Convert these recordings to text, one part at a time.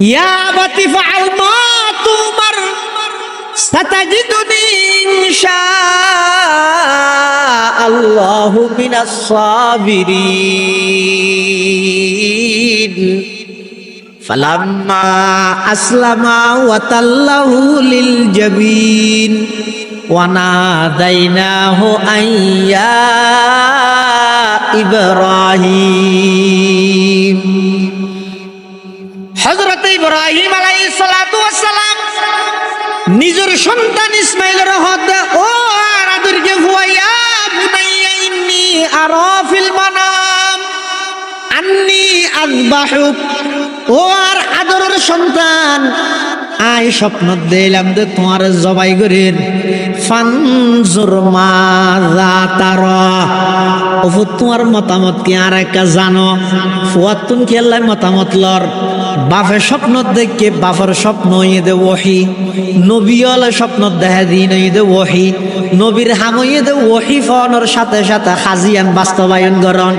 ইয়া আবাতি ফাআল মা তুমার সাতাজিদুনি ইনশাআল্লাহু মিনাস সাবিরিন। ফালাম্মা আসলামা ওয়া তাল্লাহু লিল জাবিন ওয়া নাদাইনাহু আইয়া ইব্রাহিম। হযরত ইব্রাহিম আলাইহিস সালাতু ওয়াস সালাম নিজের সন্তান ইসমাঈলের হদ ও আরাদুরকে হুয়াইয়া বুনাইয়া ইন্নী আরা ফিল মানাম আন্নী আযবাহুক। ও আর আদরের সন্তান, আই স্বপ্ন দিলাম যে তোমার জবাই করেন। ফানজুর মাযা তারা, ওফু তোমার মতামত কি আর একটা জানো? ফুয়াতুন কি আল্লাহ মতামত লর। বাপের স্বপ্ন দেখে বাপের স্বপ্ন দে ওহি, নবী আলা স্বপ্ন দেখা দিন দে ওহি, নবীর হাময়ে দে ওহি ফোনের সাথে সাথে হাজিয়ান বাস্তবায়ন করন।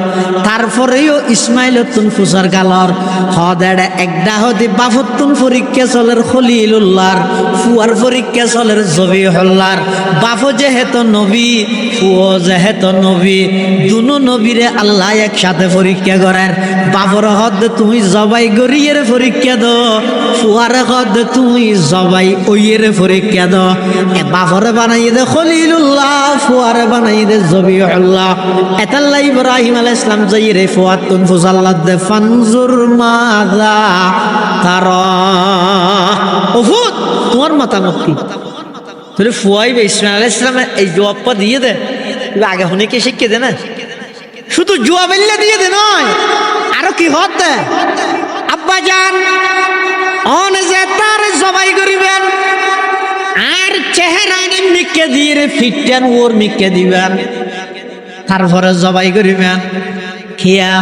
তারপরেও ইসমাইল তুন ফুসার গালর হদেড়ে একটা হদি বাফতুন পরীক্ষা চলের খলিলুল্লাহর, ফুয়ার পরীক্ষা চলের জবিহুল্লাহর। বাপ যেহেতু নবী, ফুও যেহেতু নবী, দুনো নবীরে আল্লাহ একসাথে পরীক্ষা করেন। বাপর হদ তুমি জবাই গরিয়ের পরীক্ষা দো, ফুয়ার হদ তুমি জবাই ওইয়ের পরীক্ষা দো। বাপরে বানাই দে খলিলুল্লাহ, ফুয়ারে বানাই দে জবিহুল্লাহ। এতাল্লাহ ইব্রাহিম আলাইহিস সালাম যাইরে ফুয়াতুন ফুসাল্লাহ দে ফানজুর মাযা তারা, ওফুত তোমার মতামত কি? তাহলে ফুয়াইবে ইসমাঈল আলাইহিস সালাম এই জবাবটা দিয়ে দে, আগে হুনেকে শিখিয়ে দে না, শুধু জবাবিল্লা দিয়ে দে নয়, আরো কি হত দে। আব্বা জান অন যে তার জবাই করিবেন আর চেহারায় মিকে দিয়ে ফিটেন ওর মিকে দিবেন, তারপরে জবাই করিবেন। খিয়া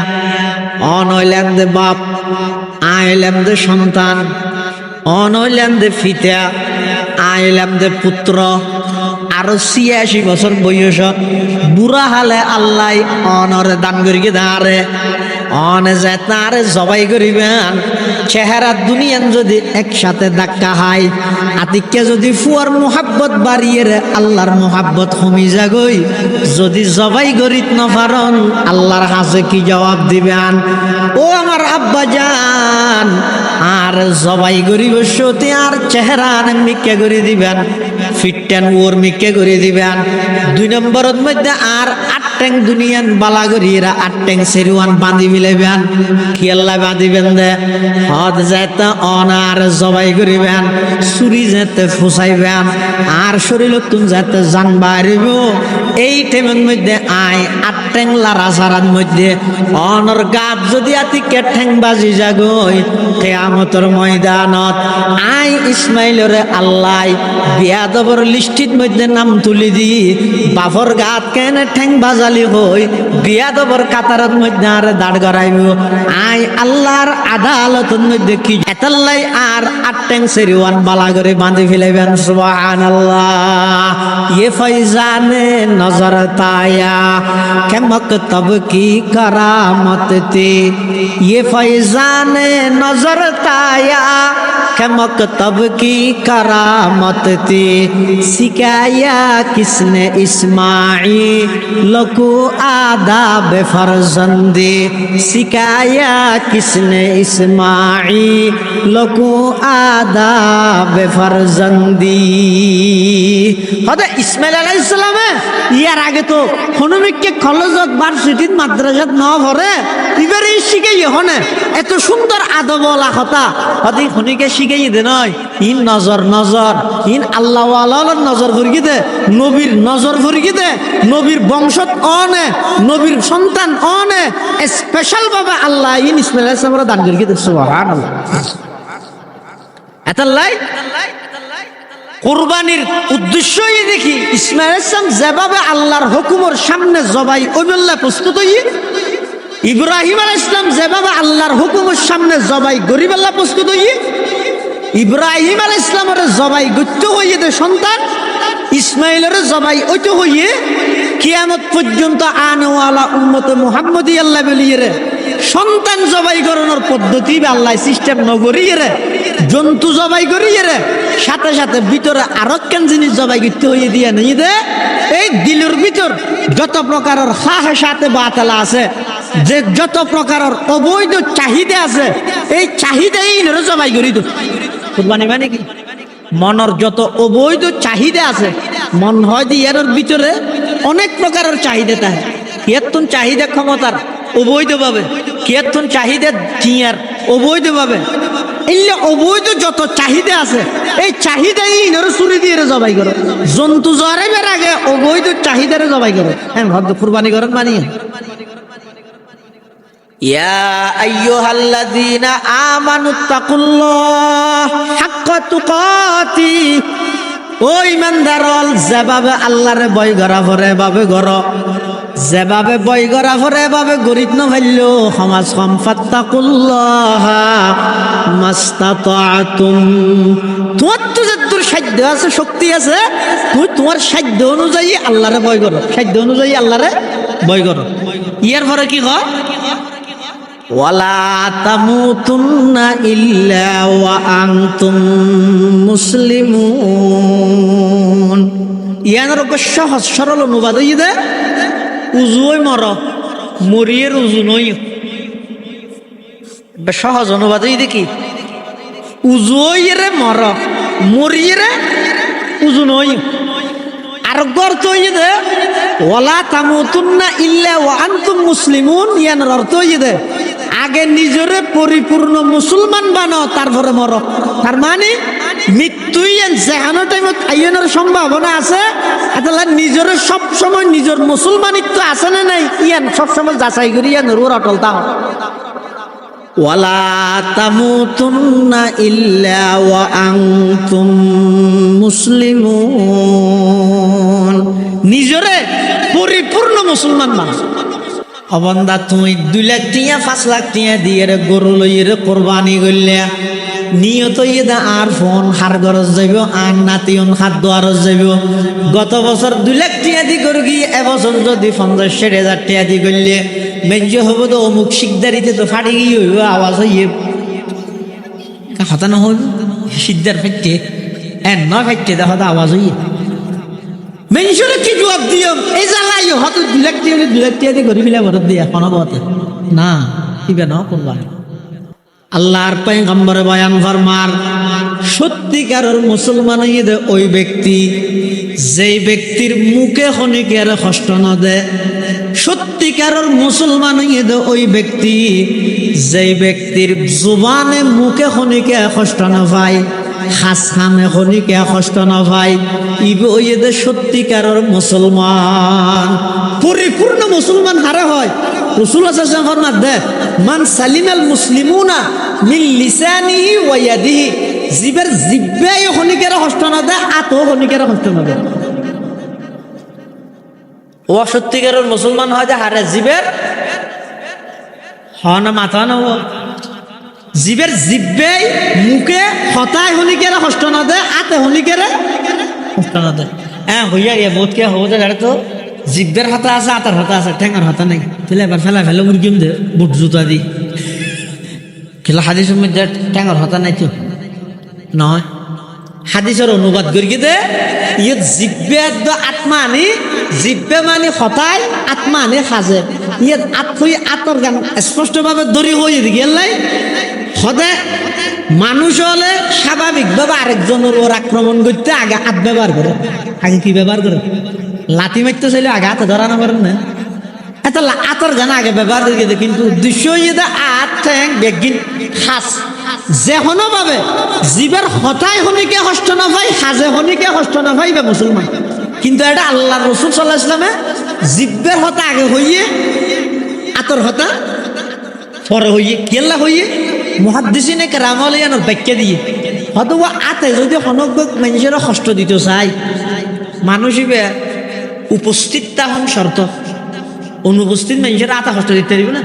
অনইলেন দে বাপ, আইলেন দে সন্তান, অনইলেন দে ফিতা, আইলাম দে পুত্র। আরো ৮৬ বছর বয়সত বুড়া হালে আল্লাহ অনরে দান করিকে দাঁড়ে অনে যে তারে জবাই করিবেন। চেহারা দুনিয়ান যদি একসাথে ধাক্কা হয়, আতিককে যদি ফুয়ার মোহাব্বত বাড়িয়ে রে আল্লাহর মোহাব্বত কমি যাগই। যদি জবাই করিত নপারন আল্লাহর হাসে কি জবাব দিবেন? ও আমার আব্বা জান, আর জবাই করিব সতে আর চেহারা মিকে করে দিবেন, ফিটটেন ওর মিকে করে দিবেন। ২ নম্বরের মধ্যে আর ৮ ট্যাং দুনিয়ান বালা করিরা ৮ ট্যাং সেরুয়ান বাঁধি মিলাইবেন। কি আল্লাহ বাঁধিবেন দে হদ যেতে অনার জবাই করিবেন, চুরি যেতে ফুসাইবেন, আর শরীর তুন যেতে জান বাড়িব। এই টাইমের মধ্যে আই ৮ ট্যাং লারা সারার মধ্যে অনর গাত যদি আতিকে ঠ্যাং বাজি যাগই কিয়ামতের ময়দানত আই ইসমাইলরে আল্লাহ বিয়াদবর লিস্টির মধ্যে নাম তুলি দি বাফর গাত কেন ঠ্যাং বাজালি হই বিয়াদবর কাতারের মধ্যে আর দাঁড় করাইব। আই আল্লাহর আদালতের মধ্যে কি এতাল্লাই আর ৮ ট্যাং সেরিওয়ান বালা করে বাঁধি ফেলাইবেন। সুবহানাল্লাহ। ये फैजाने नजर ताया के मकतब की करामत थी, ये फैजाने नजर ताया के मकतब की करामत थी। सिखाया किसने इस्माईल को आदाब फर्जंदी, सिखाया किसने इस्माईल को आदाब फर्जंदी। হতে ইসমাইল আলাইহিস সালামে ইয়ার আগে তো হনুমিককে কলেজত ভার্সিটিত মাদ্রাসাত ন ভরে ইবারে শিখাই হনে এত সুন্দর আদবলা কথা হতে হনিকে শিখাই দে নয়। ইন নজর নজর ইন আল্লাহ ওয়ালার নজর ভরগি দে, নবীর নজর ভরগি দে, নবীর বংশত অনে, নবীর সন্তান অনে স্পেশাল ভাবে আল্লাহ ইন ইসমাইল আলাইহিস সালামের দান করিকে দে। সুবহানাল্লাহ। এতাল্লাই কুরবানির উদ্দেশ্যই দেখি ইসমাইল আলাইহিস সালাম যেভাবে আল্লাহর হুকুমের সামনে জবাই ওইবেলা প্রস্তুত হই, ইব্রাহিম আলাইহিস সালাম যেভাবে আল্লাহর হুকুমের সামনে জবাই গরিবেলা প্রস্তুত হই, ইব্রাহিম আলাইহিস সালামের জবাই গত্য হইয়ে দে সন্তান, ইসমাইলের জবাই ওইতো হইয়ে কিয়ামত পর্যন্ত আনেওয়ালা উম্মতে মুহাম্মদি আল্লাহ বলিয়ে রে সন্তান জবাই করানোর পদ্ধতি বা আল্লাহ সিস্টেম নগরিয়ে রে জন্তু জবাই করিয়ে রে সাথে সাথে ভিতরে আরো কেন জিনিস জবাই করতে হয়ে দিয়ে নিয়ে দে এই দিলের ভিতর যত প্রকারের সাথে বাতালা আছে, যে যত প্রকারের অবৈধ চাহিদা আছে, এই চাহিদাই জবাই করি তো কুরবানি মানে কি মনের যত অবৈধ চাহিদা আছে মন হয় যে এর ভিতরে অনেক প্রকারের চাহিদা থাকে। কেতন চাহিদা ক্ষমতার অবৈধভাবে, কেতন চাহিদা টিয়ার অবৈধভাবে, এলে অবৈধ যত চাহিদা আছে এই চাহিদাই ইনার চুরি দিয়ে জবাই করো। জন্তু জরাইবার আগে অবৈধ চাহিদারে জবাই করো। হ্যাঁ ভদ্র কুরবানি করেন মানিয়ে ইয়া আইয়ুহাল্লাযীনা আমানুত্তাকুল্লাহ হাক্কা তুকাতি। ও ঈমানদারল, যেভাবে আল্লাহরে ভয় করা পরে ভাবে গর, যেভাবে ভয় করা পরে ভাবে গরিব না ভাইলো সমাজ ফাত্তাকুল্লাহ মাস্তাতাতুম। তোমার তো যতদূর সাধ্য আছে, শক্তি আছে, তুই তোমার সাধ্য অনুযায়ী আল্লাহরে ভয় করো, সাধ্য অনুযায়ী আল্লাহরে ভয় করো। ইয়ার পরে কি কয় ওয়ালা তামুতুন্না ইল্লা ওয়া আনতুম মুসলিমুন। ইয়ানোর সহজ সরল অনুবাদ হই দে উজুই মর মরিয়ের উজু নই। সহজ অনুবাদ হই দেখি উজুইরে মর মরিয়েরে উজু নই। আর অর্থ হই দে ওয়ালা তামুতুন্না ইল্লা ওয়া আনতুম মুসলিমুন। ইয়ানোর অর্থ হই দে আগে নিজরে পরিপূর্ণ মুসলমান বানাও তারপরে মর। তার মানে মৃত্যুই যেখানো টাইমত আইনের সম্ভাবনা আছে, তাহলে নিজরে সবসময় নিজের মুসলমানিত্ব আছে না নাই ইয়ান সবসময় যাচাই করি ইয়ান রুর অটল তাও। ওয়ালা তামুতুন্না ইল্লা ওয়া আনতুম মুসলিমুন। নিজরে পরিপূর্ণ মুসলমান বানাও। অবন্দা তুমি 2 লাখ টিয়া 5 লাখ টিয়া দিয়ে গরু লইয়ে কোরবানি করলে নিয়ত ইয়ে আর ফোন হার গরজ যাইব আর নাতিয়ন খাদ্য আরজ যাইব। গত বছর 2 লাখ টিয়া দি করে গিয়ে এবছর যদি 50,000 টিয়া দি করলে মেজ্য হব তো অমুক শিকদারিতে তো ফাটি গিয়ে হইব আওয়াজ হইয়ে কথা না হইব শিকদার ফাইটে নয় ফাইটে দেখা তো আওয়াজ হইয়ে মেনশরে কি জবাব দিও এই জ্বালাই হয়তো 2 লাখ টিয়া দিয়ে গরিব ভরত দিয়া কোনো বতে না কিবে না করবা। আল্লাহর পয়গম্বরে বয়ান ফরমার সত্যিকারের মুসলমান হইয়ে ওই ব্যক্তি যেই ব্যক্তির মুখে খনিকের কষ্ট না দেয়। সত্যিকারের মুসলমান হইয়ে ওই ব্যক্তি যেই ব্যক্তির জুবানে মুখে খনিকে কষ্ট না পায়, হাসখানে খনিকে কষ্ট না পায়, ইবে হইয়ে সত্যিকারের মুসলমান। পরিপূর্ণ মুসলমান হারে হয় রাসূলুল্লাহ সাল্লাল্লাহু আলাইহি ওয়াসাল্লাম দে মান সালিমাল মুসলিমুনা মিন লিসানিহি ওয়া ইয়াদিহি। জিবের জিব্বায় খনিকের কষ্ট না দেয়, আতো খনিকের কষ্ট না দেয়। ও সত্যিকারের মুসলমান হয় যে হারে জিবের হন মাথা না ও জিবের জিব্বাই মুখে হতায় হনিকের কষ্ট না দেয়, আতে হনিকের কষ্ট না দেয়। হ্যাঁ হইয়া গিয়ে বহুত কে হবো জানে তো জিব্বের হাতা আছে, আতার হাতা আছে, ঠেঙ্গার হাতা নেই। তাহলে এবার ফেলা ফেলে মুরগিম দে বুট জুতা দি খেলা হাদিসের মধ্যে ঠেঙ্গার হাতা নাই তো নয়। হাদিসের অনুবাদ করি দে ইয়ে জিব্বে আত্মা আনি জিব্বে মানে হতায় আত্মা আনি সাজে ইয়ে আত্মই আতর গান স্পষ্টভাবে দড়ি হয়ে গেলাই হদে মানুষ হলে স্বাভাবিকভাবে আরেকজনের ওর আক্রমণ করতে আগে হাত ব্যবহার করে। আগে কি ব্যবহার করে? লাঠি মারতে চাইলে আগে হাতে ধরানো পারেন না, এত আতর গান আগে ব্যবহার করে। কিন্তু উদ্দেশ্য আত ঠ্যাং বেগিন খাস যেখনো ভাবে জীবের হতায় হনিকে কষ্ট না পাই, হাজে হনিকে কষ্ট না পাই বা মুসলমান। কিন্তু এটা আল্লাহ রসুল সাল্লাল্লাহু আলাইহি ওয়াসাল্লামে জিব্বের হতা আগে হইয়ে আতর হতা পরে হইয়ে কেল্লা হইয়ে মুহাদ্দিসিনে কেরামল ইয়ানোর ব্যাখ্যা দিয়ে হয়তো আতে যদি হনক মানুষের কষ্ট দিতে চাই মানুষ উপস্থিত তখন শর্ত, অনুপস্থিত মানুষের আতা কষ্ট দিতে দিবে না।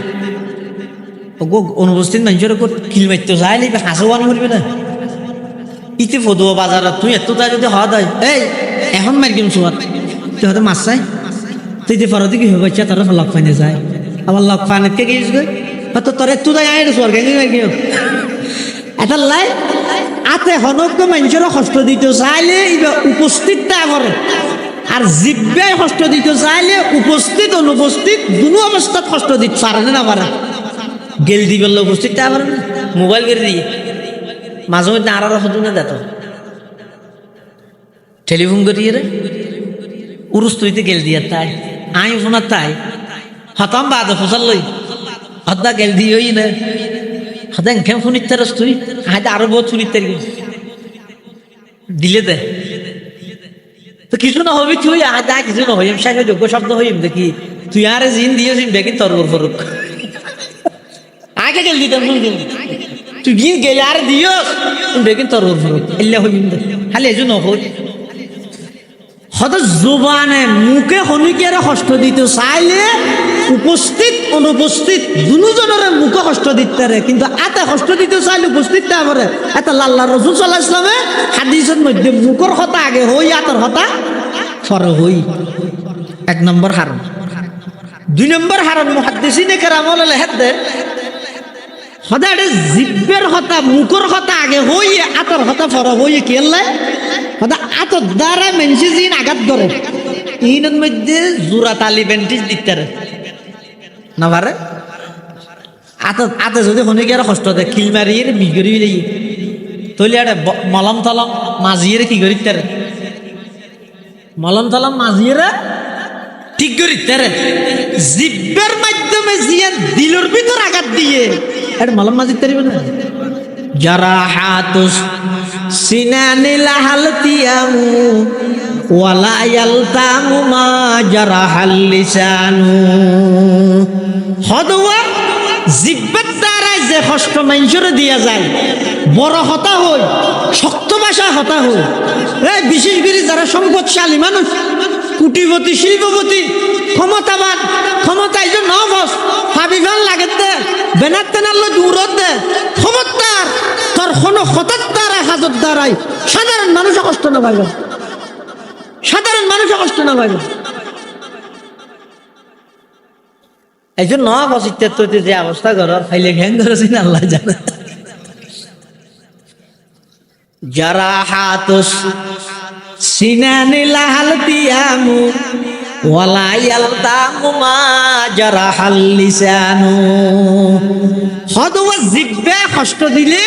অনুপস্থিত মানুষের কিল মারতে চাই লিবে হাসোয়ান করবে না। ইতি ফদুয়া বাজারত তুই এত তাই যদি হওয়া দেয় এই এখন মার্কিন সোয়ার তুই হয়তো মাছ চাই তুই যে ফরতে কি হয়ে তারা লক ফাইনে যায় আবার লক ফাইনে কে গিয়েছ গই তো তোরে তুই আয় স্বর্গ এটা লাই আতে হনক মানুষের কষ্ট দিতে চাইলে উপস্থিতটা করে আর জিব্বাই কষ্ট দিতে চাইলে উপস্থিত অনুপস্থিত দুনো অবস্থাত কষ্ট দিতে পারে না পারে গেল দি বললে উপস্থিতটা পারে না মোবাইল করে দিয়ে মাঝে মধ্যে আর হতো না দেত টেলিফোন করিয়ে রে উরুস তুইতে গেল দিয়ে তাই আই শোনার তাই হতাম বাদ ফসল লই হত্যা গেল দিই না হতাং কেম শুনিতে রস তুই আজ আরো বহুত শুনিতে দিলে দে তো কিছু না হবি তুই আজ কিছু না হইম শেষ যোগ্য শব্দ হইম দেখি তুই আর জিন দিয়েছিস বেকি তরবর ফরুক আগে গেল দিতাম শুন তুই গিয়ে গেলে আর দিও বেকি তরবর ফরুক এলে হইম দে খালি এজু নহই হত জুবানে মুখে হনুকের কষ্ট দিতে চাইলে উপস্থিত অনুপস্থিত দুজনের মুখে কষ্ট দিতে রে কিন্তু এত কষ্ট দিতে চাইলে উপস্থিত না পারে এত আল্লাহ রাসূল সাল্লাল্লাহু আলাইহি ওয়াসাল্লামে হাদিসের মধ্যে মুখের কথা আগে হই আতর কথা পরে হই এক নম্বর হারাম দুই নম্বর হারাম মুহাদ্দিসিনে কেরাম লেখেন দে সদায় জিব্বের কথা মুখের কথা আগে হই আতর কথা পরে হই কি আল্লাহ সদা আতর দ্বারা মেনসি জিন আঘাত করে ইনের মধ্যে জোড়া তালি বেন্টিস দিতে রে না পারে আতে যদি হনে গিয়ে কষ্ট দেয় খিল মারিয়ে বিগড়ি যাই তৈলে আরে মলম তলম মাঝিয়ে কি করিতে রে মলম তলম মাঝিয়ে ঠিক করিতে রে জিব্বের মাধ্যমে জিয়ে দিলর ভিতর আঘাত দিয়ে আরে মলম মাঝিতে পারিবে না জারাহাতুস সিনানিল হালতিয়ামু ওয়ালা ইয়ালতামু মা জারাহাল লিসানু হদওয়া জিব্বার দ্বারা যে কষ্ট মানুষের দিয়া যায় বড় হতা হই শক্ত ভাষা হতা হই এই বিশেষ করে যারা সম্পদশালী মানুষ কোটিপতি শিল্পপতি ক্ষমতাবান ক্ষমতায় যে নবস ভাবিবান লাগে দে বেনার তেনার দূরত দে ক্ষমতার তোর কোনো হঠাৎ দ্বারা হাজত দ্বারাই সাধারণ মানুষও কষ্ট না পাইবে সাধারণ মানুষও কষ্ট না পাইবে এই জন্য অবস্থিত যে অবস্থা করার ফাইলে ঘ্যাং করেছেন আল্লাহ জানে যারা হাতুস সিনানিল হালতিয়ামু ওয়ালা ইয়ালতামু মা জারাহাল লিসানু হদওয়া জিব্বে কষ্ট দিলে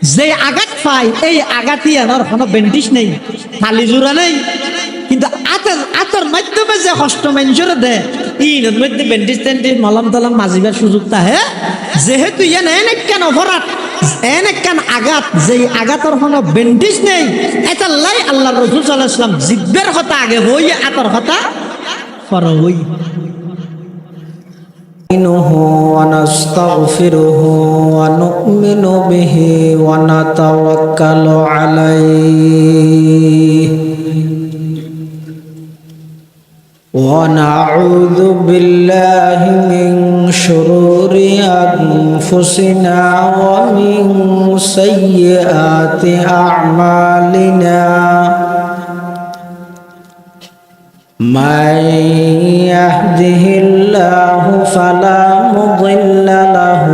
যে আঘাত পায় এই আঘাতই আমার কোনো বেন্ডিশ নেই খালি জোড়া নেই কিন্তু আতর মাধ্যমে যে কষ্ট মানুষের দেয় ইনের মধ্যে বেন্ডিশ টেন্ডিশ মলম তলম মাজিবার সুযোগ তাহে যেহেতু ইয়ান এনে কেন অপরাধ এনে কেন আঘাত যে আঘাতর কোনো বেন্ডিশ নেই এটা লাই আল্লাহ রাসূল সাল্লাল্লাহু আলাইহি ওয়াসাল্লাম জিব্বের কথা আগে হই আতর কথা পরে হই ونستغفره ونؤمن به ونتوكل عليه ونعوذ بالله من شرور أنفسنا ومن سيئات أعمالنا من يهده الله فلا مضل له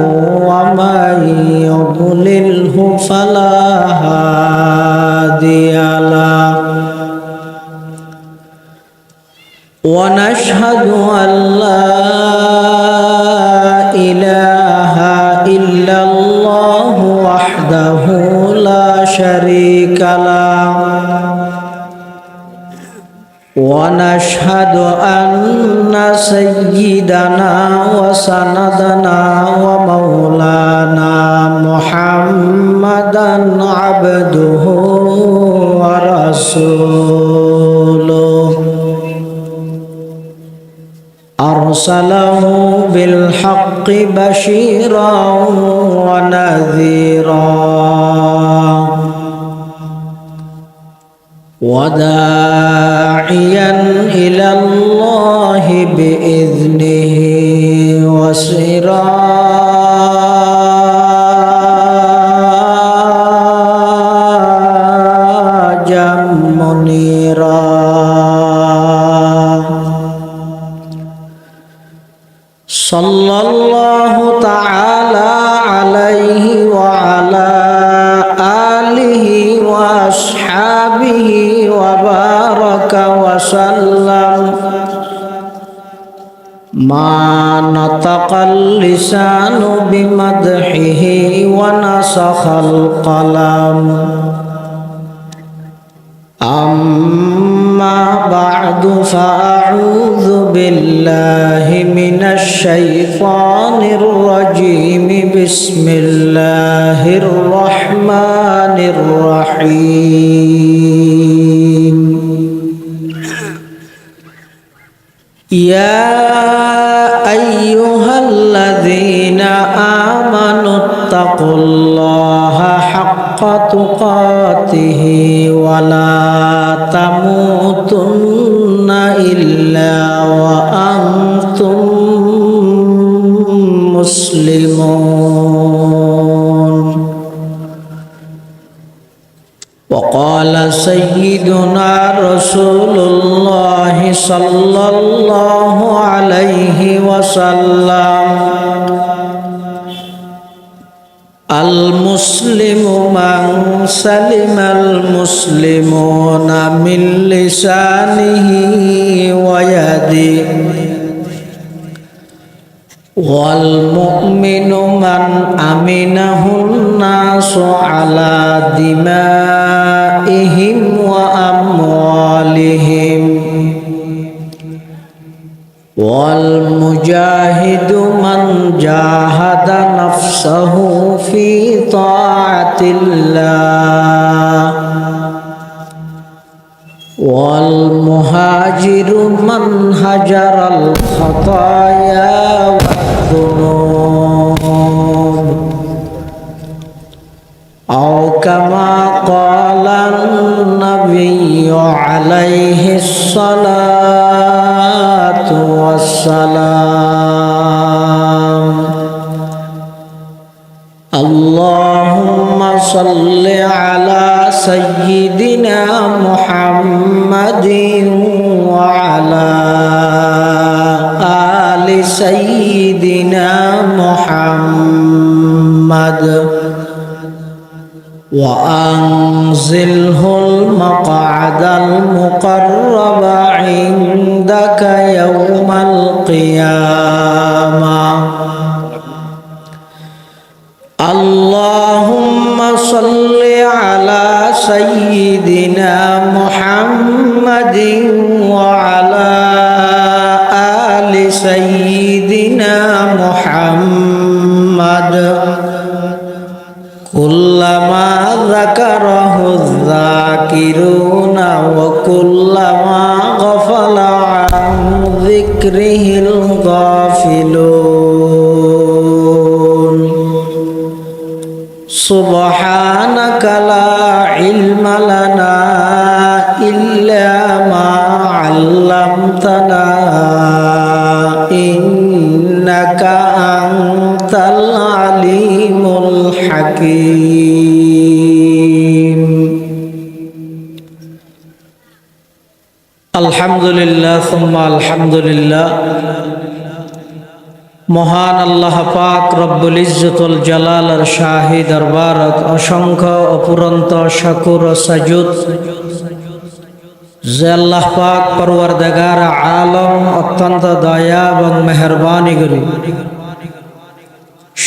ومن يضلله فلا هادي له ونشهد أن لا إله إلا الله وحده لا شريك له ونشهد أن سيدنا وسندنا ومولانا محمدا عبده ورسوله أرسله بالحق بشيرا ونذيرا وداعيا إلى الله بإذنه وسراجا منيرا صلى الله وسلم ما نطق اللسان بمدحه ونسخ القلم أما بعد فأعوذ بالله من الشيطان الرجيم بسم الله الرحمن الرحيم يا أيها الذين آمنوا اتقوا الله حق تقاته ولا تموتن إلا وأنتم مسلمون وقال سيدنا رسول الله صلى الله عليه وسلم المسلم من سلم المسلمون من لسانه ويده والمؤمن من أمنه الناس على دمائهم وأموالهم والمجاهد من جاهد نفسه في طاعة الله والمهاجر من هجر الخطايا والذنوب أو كما قال النبي عليه الصلاة والسلام اللهم صل على سيدنا محمد وعلى آل سيدنا محمد وأنزله المقعد المقرب عندك يوم القيامة اللهم صل على سيدنا محمد وعلى آل سيدنا محمد كلما ذكره الذاكرون وكلما غفل عن ذكره الغافلون سبحانك لا علم لنا إلا ما علمتنا إنك أنت العليم الحكيم الحمد لله ثم الحمد لله মহান আল্লাহ পাক রব্বুল ইজ্জতুল জালালের শাহী দরবারত অসংখ্য অপুরন্ত শাকুর ও সাজুদ যে আল্লাহ পাক পরওয়ারদিগার আলম অত্যন্ত দয়া এবং মেহেরবানি করি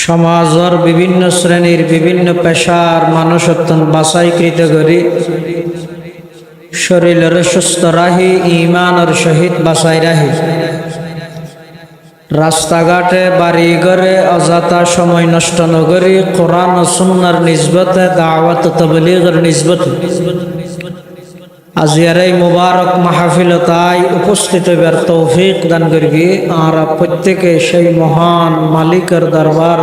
সমাজের বিভিন্ন শ্রেণীর বিভিন্ন পেশার মানুষ অত্যন্ত বাছাইকৃত করি শরীরের সুস্থ রাহি ঈমানের সহিত বাছাই রাহি রাস্তাঘাটে বাড়ি ঘরে অযথা সময় নষ্ট নগরী কোরআন ও সুন্নাহর নিসবতে দাওয়াত ও তাবলীগের নিসবতে আজিয়ার এই মুবারক মাহফিলতায় উপস্থিত হইবার তৌফিক দান করবি আর প্রত্যেকে সেই মহান মালিকের দরবার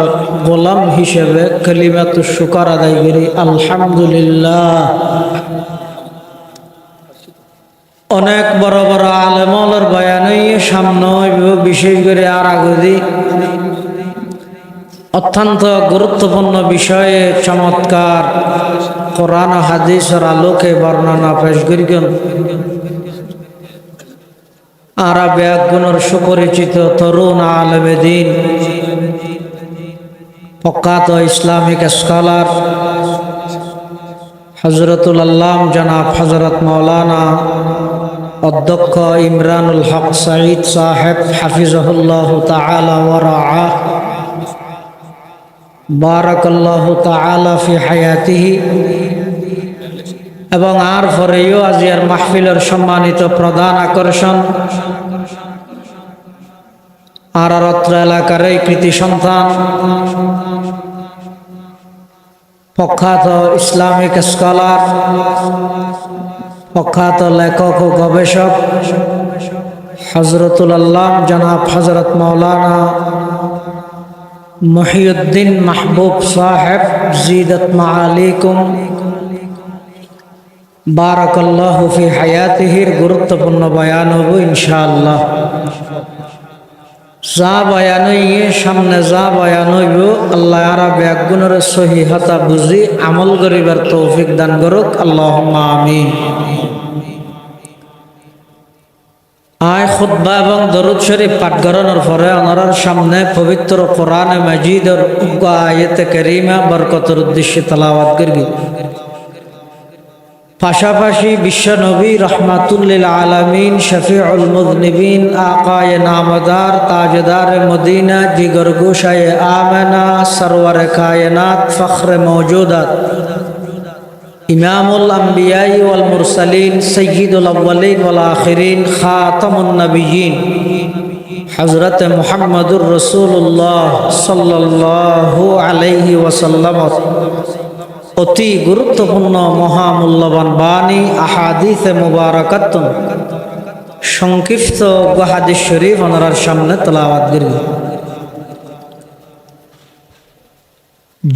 গোলাম হিসেবে কালিমাতু শুকর আদায় করি আলহামদুলিল্লাহ। অনেক বড় বড় আলেমর বয়ান সামনে বিশেষ করে আর আগুদি অত্যন্ত গুরুত্বপূর্ণ বিষয়ে চমৎকার কোরআন ও হাদিসের আলোকে বর্ণনা পেশ করিবেন। আর ব্যাগুণের সুপরিচিত তরুণ আলেমে দ্বীন প্রখ্যাত ইসলামিক স্কলার হযরতুল আল্লাম জনাব হযরত মাওলানা অধ্যক্ষ ইমরানুল হক সাঈদ সাহেব হাফিজাহুল্লাহু তাআলা ওয়া রাআহ, বারাকাল্লাহু তাআলা ফি হায়াতিহি। এবং আর পরেও আজিয়ার মাহফিলের সম্মানিত প্রধান আকর্ষণ আর অত্র এলাকার এই কৃতি সন্তান, প্রখ্যাত ইসলামিক স্কলার, প্রখ্যাত লেখক ও গবেষক হযরতুল আল্লাহ জনাব হযরত মাওলানা মুহিউদ্দিন মাহবুব সাহেব জিদাত মাআলিকুম বারাকাল্লাহু ফি হায়াতিহির গুরুত্বপূর্ণ বয়ান হব ইনশাআল্লাহ। যা বয়ান হইয়ে সামনে যা বয়ান হইব আল্লাহ আরা ব্যাগুণের সহিহতা বুঝি আমল করিবার তৌফিক দান করুক, আল্লাহুম্মা আমিন। আয় খুতবা এবং দরুদ শরীফ পাঠ করানোর পরে ওনার সামনে পবিত্র কোরআনে মাজিদের আয়াতে কারিমা বরকতের উদ্দেশ্যে তেলাওয়াত করবি। পাশাপাশি বিশ্ব নবী রহমাতুল্লিল আলামিন শফিউল মুযনিবিন আকায়ে নামদার তাজদার মদিনা জিগর গোশায়ে আমেনা সরওয়ারে কায়নাত ফখরে মওজুদাত ইমামুল আম্বিয়াই ওয়াল মুরসালিন সাইয়্যিদুল আউয়ালিন ওয়াল আখিরিন খাতামুন নবিয়্যিন হযরত মুহাম্মদুর রাসূলুল্লাহ সাল্লাল্লাহু আলাইহি ওয়াসাল্লাম অতি গুরুত্বপূর্ণ মহামূল্যবান বাণী আহাদিসে মুবারাকাতুন সংক্ষিপ্ত হাদিস শরীফ ওনার সামনে তেলাওয়াত করব।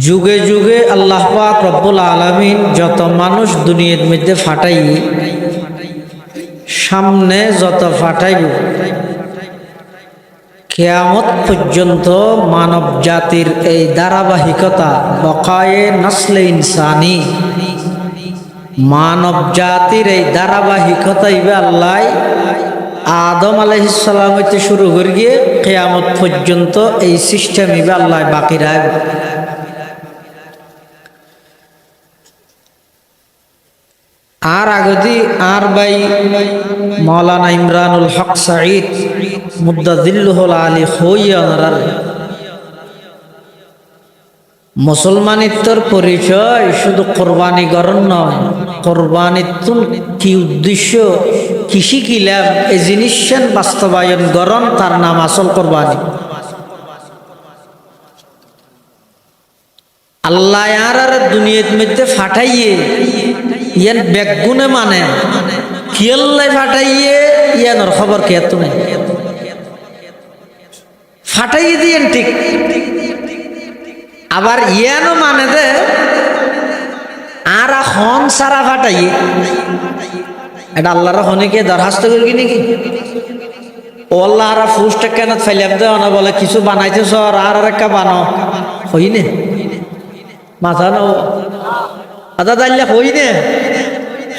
যুগে যুগে আল্লাহ পাক রব্বুল আলামিন যত মানুষ দুনিয়ার মধ্যে ফাটাই, সামনে যত ফাটাইব, কিয়ামত পর্যন্ত মানব জাতির এই ধারাবাহিকতা বকায়ে নসলে ইনসানি, মানব জাতির এই ধারাবাহিকতা ইবে আল্লাহ আদম আলাইহিস সালাম হইতে শুরু করে গিয়ে কিয়ামত পর্যন্ত এই সিস্টেম ইবে আল্লাহ বাকি রাখবে। আর আগদি আর ভাই মাওলানা ইমরানুল হক সাঈদ মুদ্দাজিল্লুহুল আলী হইয়ার মুসলমানিত্বর পরিচয় শুধু কোরবানি গরণ নয়, কোরবানিত্বর কি উদ্দেশ্য, কৃষি কি লাভ, এই জিনিস বাস্তবায়ন গরণ, তার নাম আসল কোরবানি। আল্লাহ আর দুনিয়ার মধ্যে ফাটাইয়ে ইয়ান বেগুনে মানে কিয়াল্লাই ফাটাইয়ে ইয়ানোর খবর কে এত নেই, ফাটাইয়ে দিয়েন ঠিক, আবার ইয়ানো মানে দে আর হন সারা ফাটাইয়ে, এটা আল্লাহর হনিকে দরখাস্ত করি নাকি? ও আল্লাহ আর ফুসটা কেন ফাইলাম দেও না, বলে কিছু বানাইতেছ আর একটা বানাও, হইনে মাথা না আদা দাইলে হইনে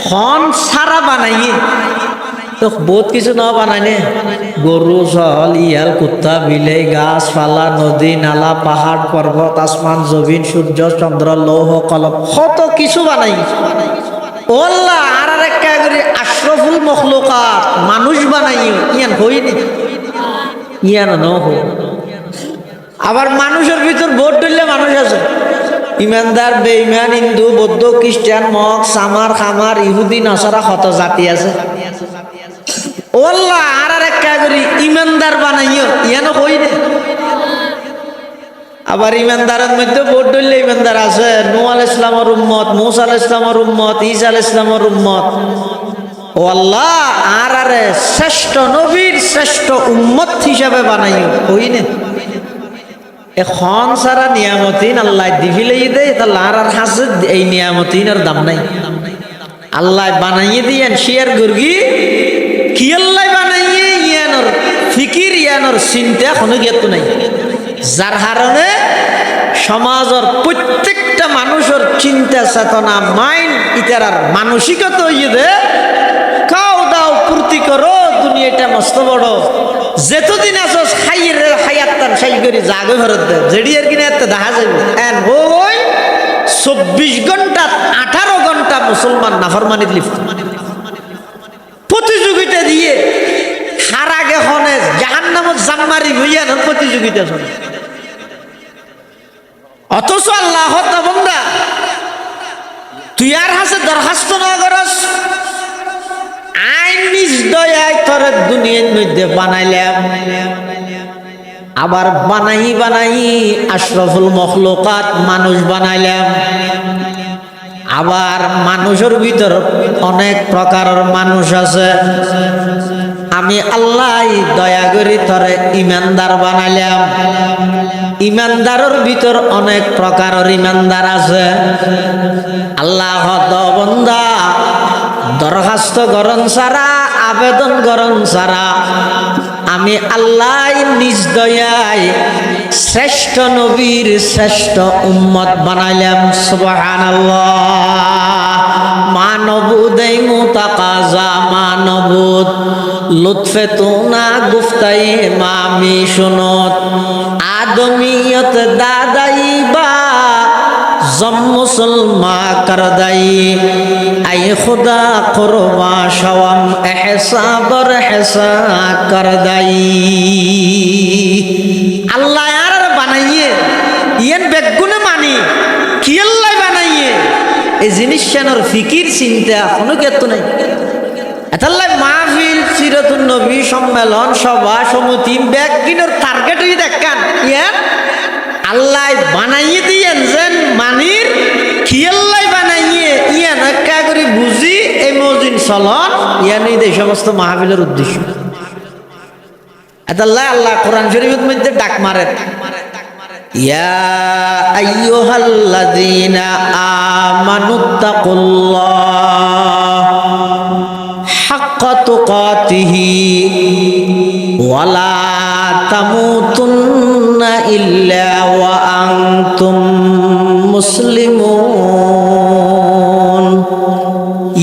হন সারা বানাইয়ে তো বহুত কিছু না বানাই নে, গরু সহল ইয়াল কুত্তা বিলে গাছ পালা নদী নালা পাহাড় পর্বত আসমান জমিন সূর্য চন্দ্র লৌহ কলম কত কিছু বানাই। ওল্লাহ আর একটা করে আশরাফুল মখলুকাত মানুষ বানাই ইয়ান হইনি, ইয়ান ন হো। আবার মানুষের ভিতর ভোট দিলে মানুষ আছে, ইমানদার বেঈমান হিন্দু বৌদ্ধ খ্রিস্টান মগ সামার খামার ইহুদি নাসারা কত জাতি আছে। ওল্লাহ আর একটা করি ইমানদার বানাইও ইয়ান হইনে। আবার ইমানদারের মধ্যে ভোট ধরলে ইমানদার আছে, নূহ আলাইহিস সালামের উম্মত, মূসা আলাইহিস সালামের উম্মত, ঈসা আলাইহিস সালামের উম্মত। ও আল্লাহ আর শ্রেষ্ঠ নবীর শ্রেষ্ঠ উম্মত হিসাবে বানাইও হইনে। এখন সারা নিয়ামতিন আল্লাহ দিবিলেই দেয়, তাহলে আর হাসে এই নিয়ামতিনের দাম নাই। আল্লাহ বানাইয়ে দিয়েন শিয়ার গুর্গি কি আল্লাহ বানাইয়ে ইয়ানোর ফিকির ইয়ানোর চিন্তা কোনো জ্ঞাত নাই, যার কারণে সমাজের প্রত্যেকটা মানুষের চিন্তা চেতনা মাইন্ড ইতার মানসিকতা হইয়ে দে খাও দাও পূর্তি করো, দুনিয়াটা মস্ত বড়, যেতদিন আসো খাইয়ের খাইয়াত্তান সাই করে জাগে ভরত দে যেডি আর কিনা এত দেখা যাবে। এন ওই 24 ঘন্টা 18 ঘন্টা মুসলমান নাফরমানিত লিপ্ত, প্রতিযোগিতা দিয়ে হার আগে হনে জাহান্নামত জাম্মারি হইয়া না প্রতিযোগিতা চলে। অথচ আল্লাহ বান্দা তুই আর হাসে দরখাস্ত না করস, আইন নিজ দয়ায় তোর দুনিয়ার মধ্যে বানাইলাম, আবার বানাই আশরাফুল মখলুকাত মানুষ বানাইলাম, আবার মানুষের ভিতর অনেক প্রকারের মানুষ আছে, আমি আল্লাহ দয়া করি তোরে ইমানদার বানাইলাম। ইমানদারের ভিতর অনেক প্রকারের ইমানদার আছে। আল্লাহ বান্দা দরখাস্ত গরণ ছাড়া, আবেদন গরণ ছাড়া আমি আল্লাহ নিজ দয়ায় শ্রেষ্ঠ নবীর শ্রেষ্ঠ উম্মত বানাইলাম। সুবহানাল্লাহ। মানবুদ মুতাকাজা মানবুদ লুৎফে তুনা গুফতাই মামি শুনত আদমিয়ত দাদাই বা জম মুসলমা করদাই আই খুদা কুরবা শওয়াম এহসা বর হেসা করদাই। আল্লাহ আর বানাইয়ে ইয়েন বেগুনে মানি কি আল্লাহ বানাইয়ে এই জিনিস শানোর ফিকির চিন্তা কোনো কেত নাই। এতাল্লাই মাহফিল সিরাতুন নবী সম্মেলন সভা সমিতি বেগিনোর টার্গেট হই দেখান ইয়ান আল্লাহ বানাইয়ে দিয়েন যেন মানির কি আল্লাহ বানাইয়ে ইয়ান একা করে বুঝি এই মজিন চলন ইয়ানই এই সমস্ত মাহফিলের উদ্দেশ্য। এতাল্লাই আল্লাহ কোরআন শরীফের মধ্যে ডাক মারে, ইয়া আইয়ুহাল্লাযীনা আমানুত্তাকুল্লাহ হাক্কা তুকাতিহি ওয়া লা তামুতুন্না ইল্লা ওয়া আনতুম মুসলিমুন।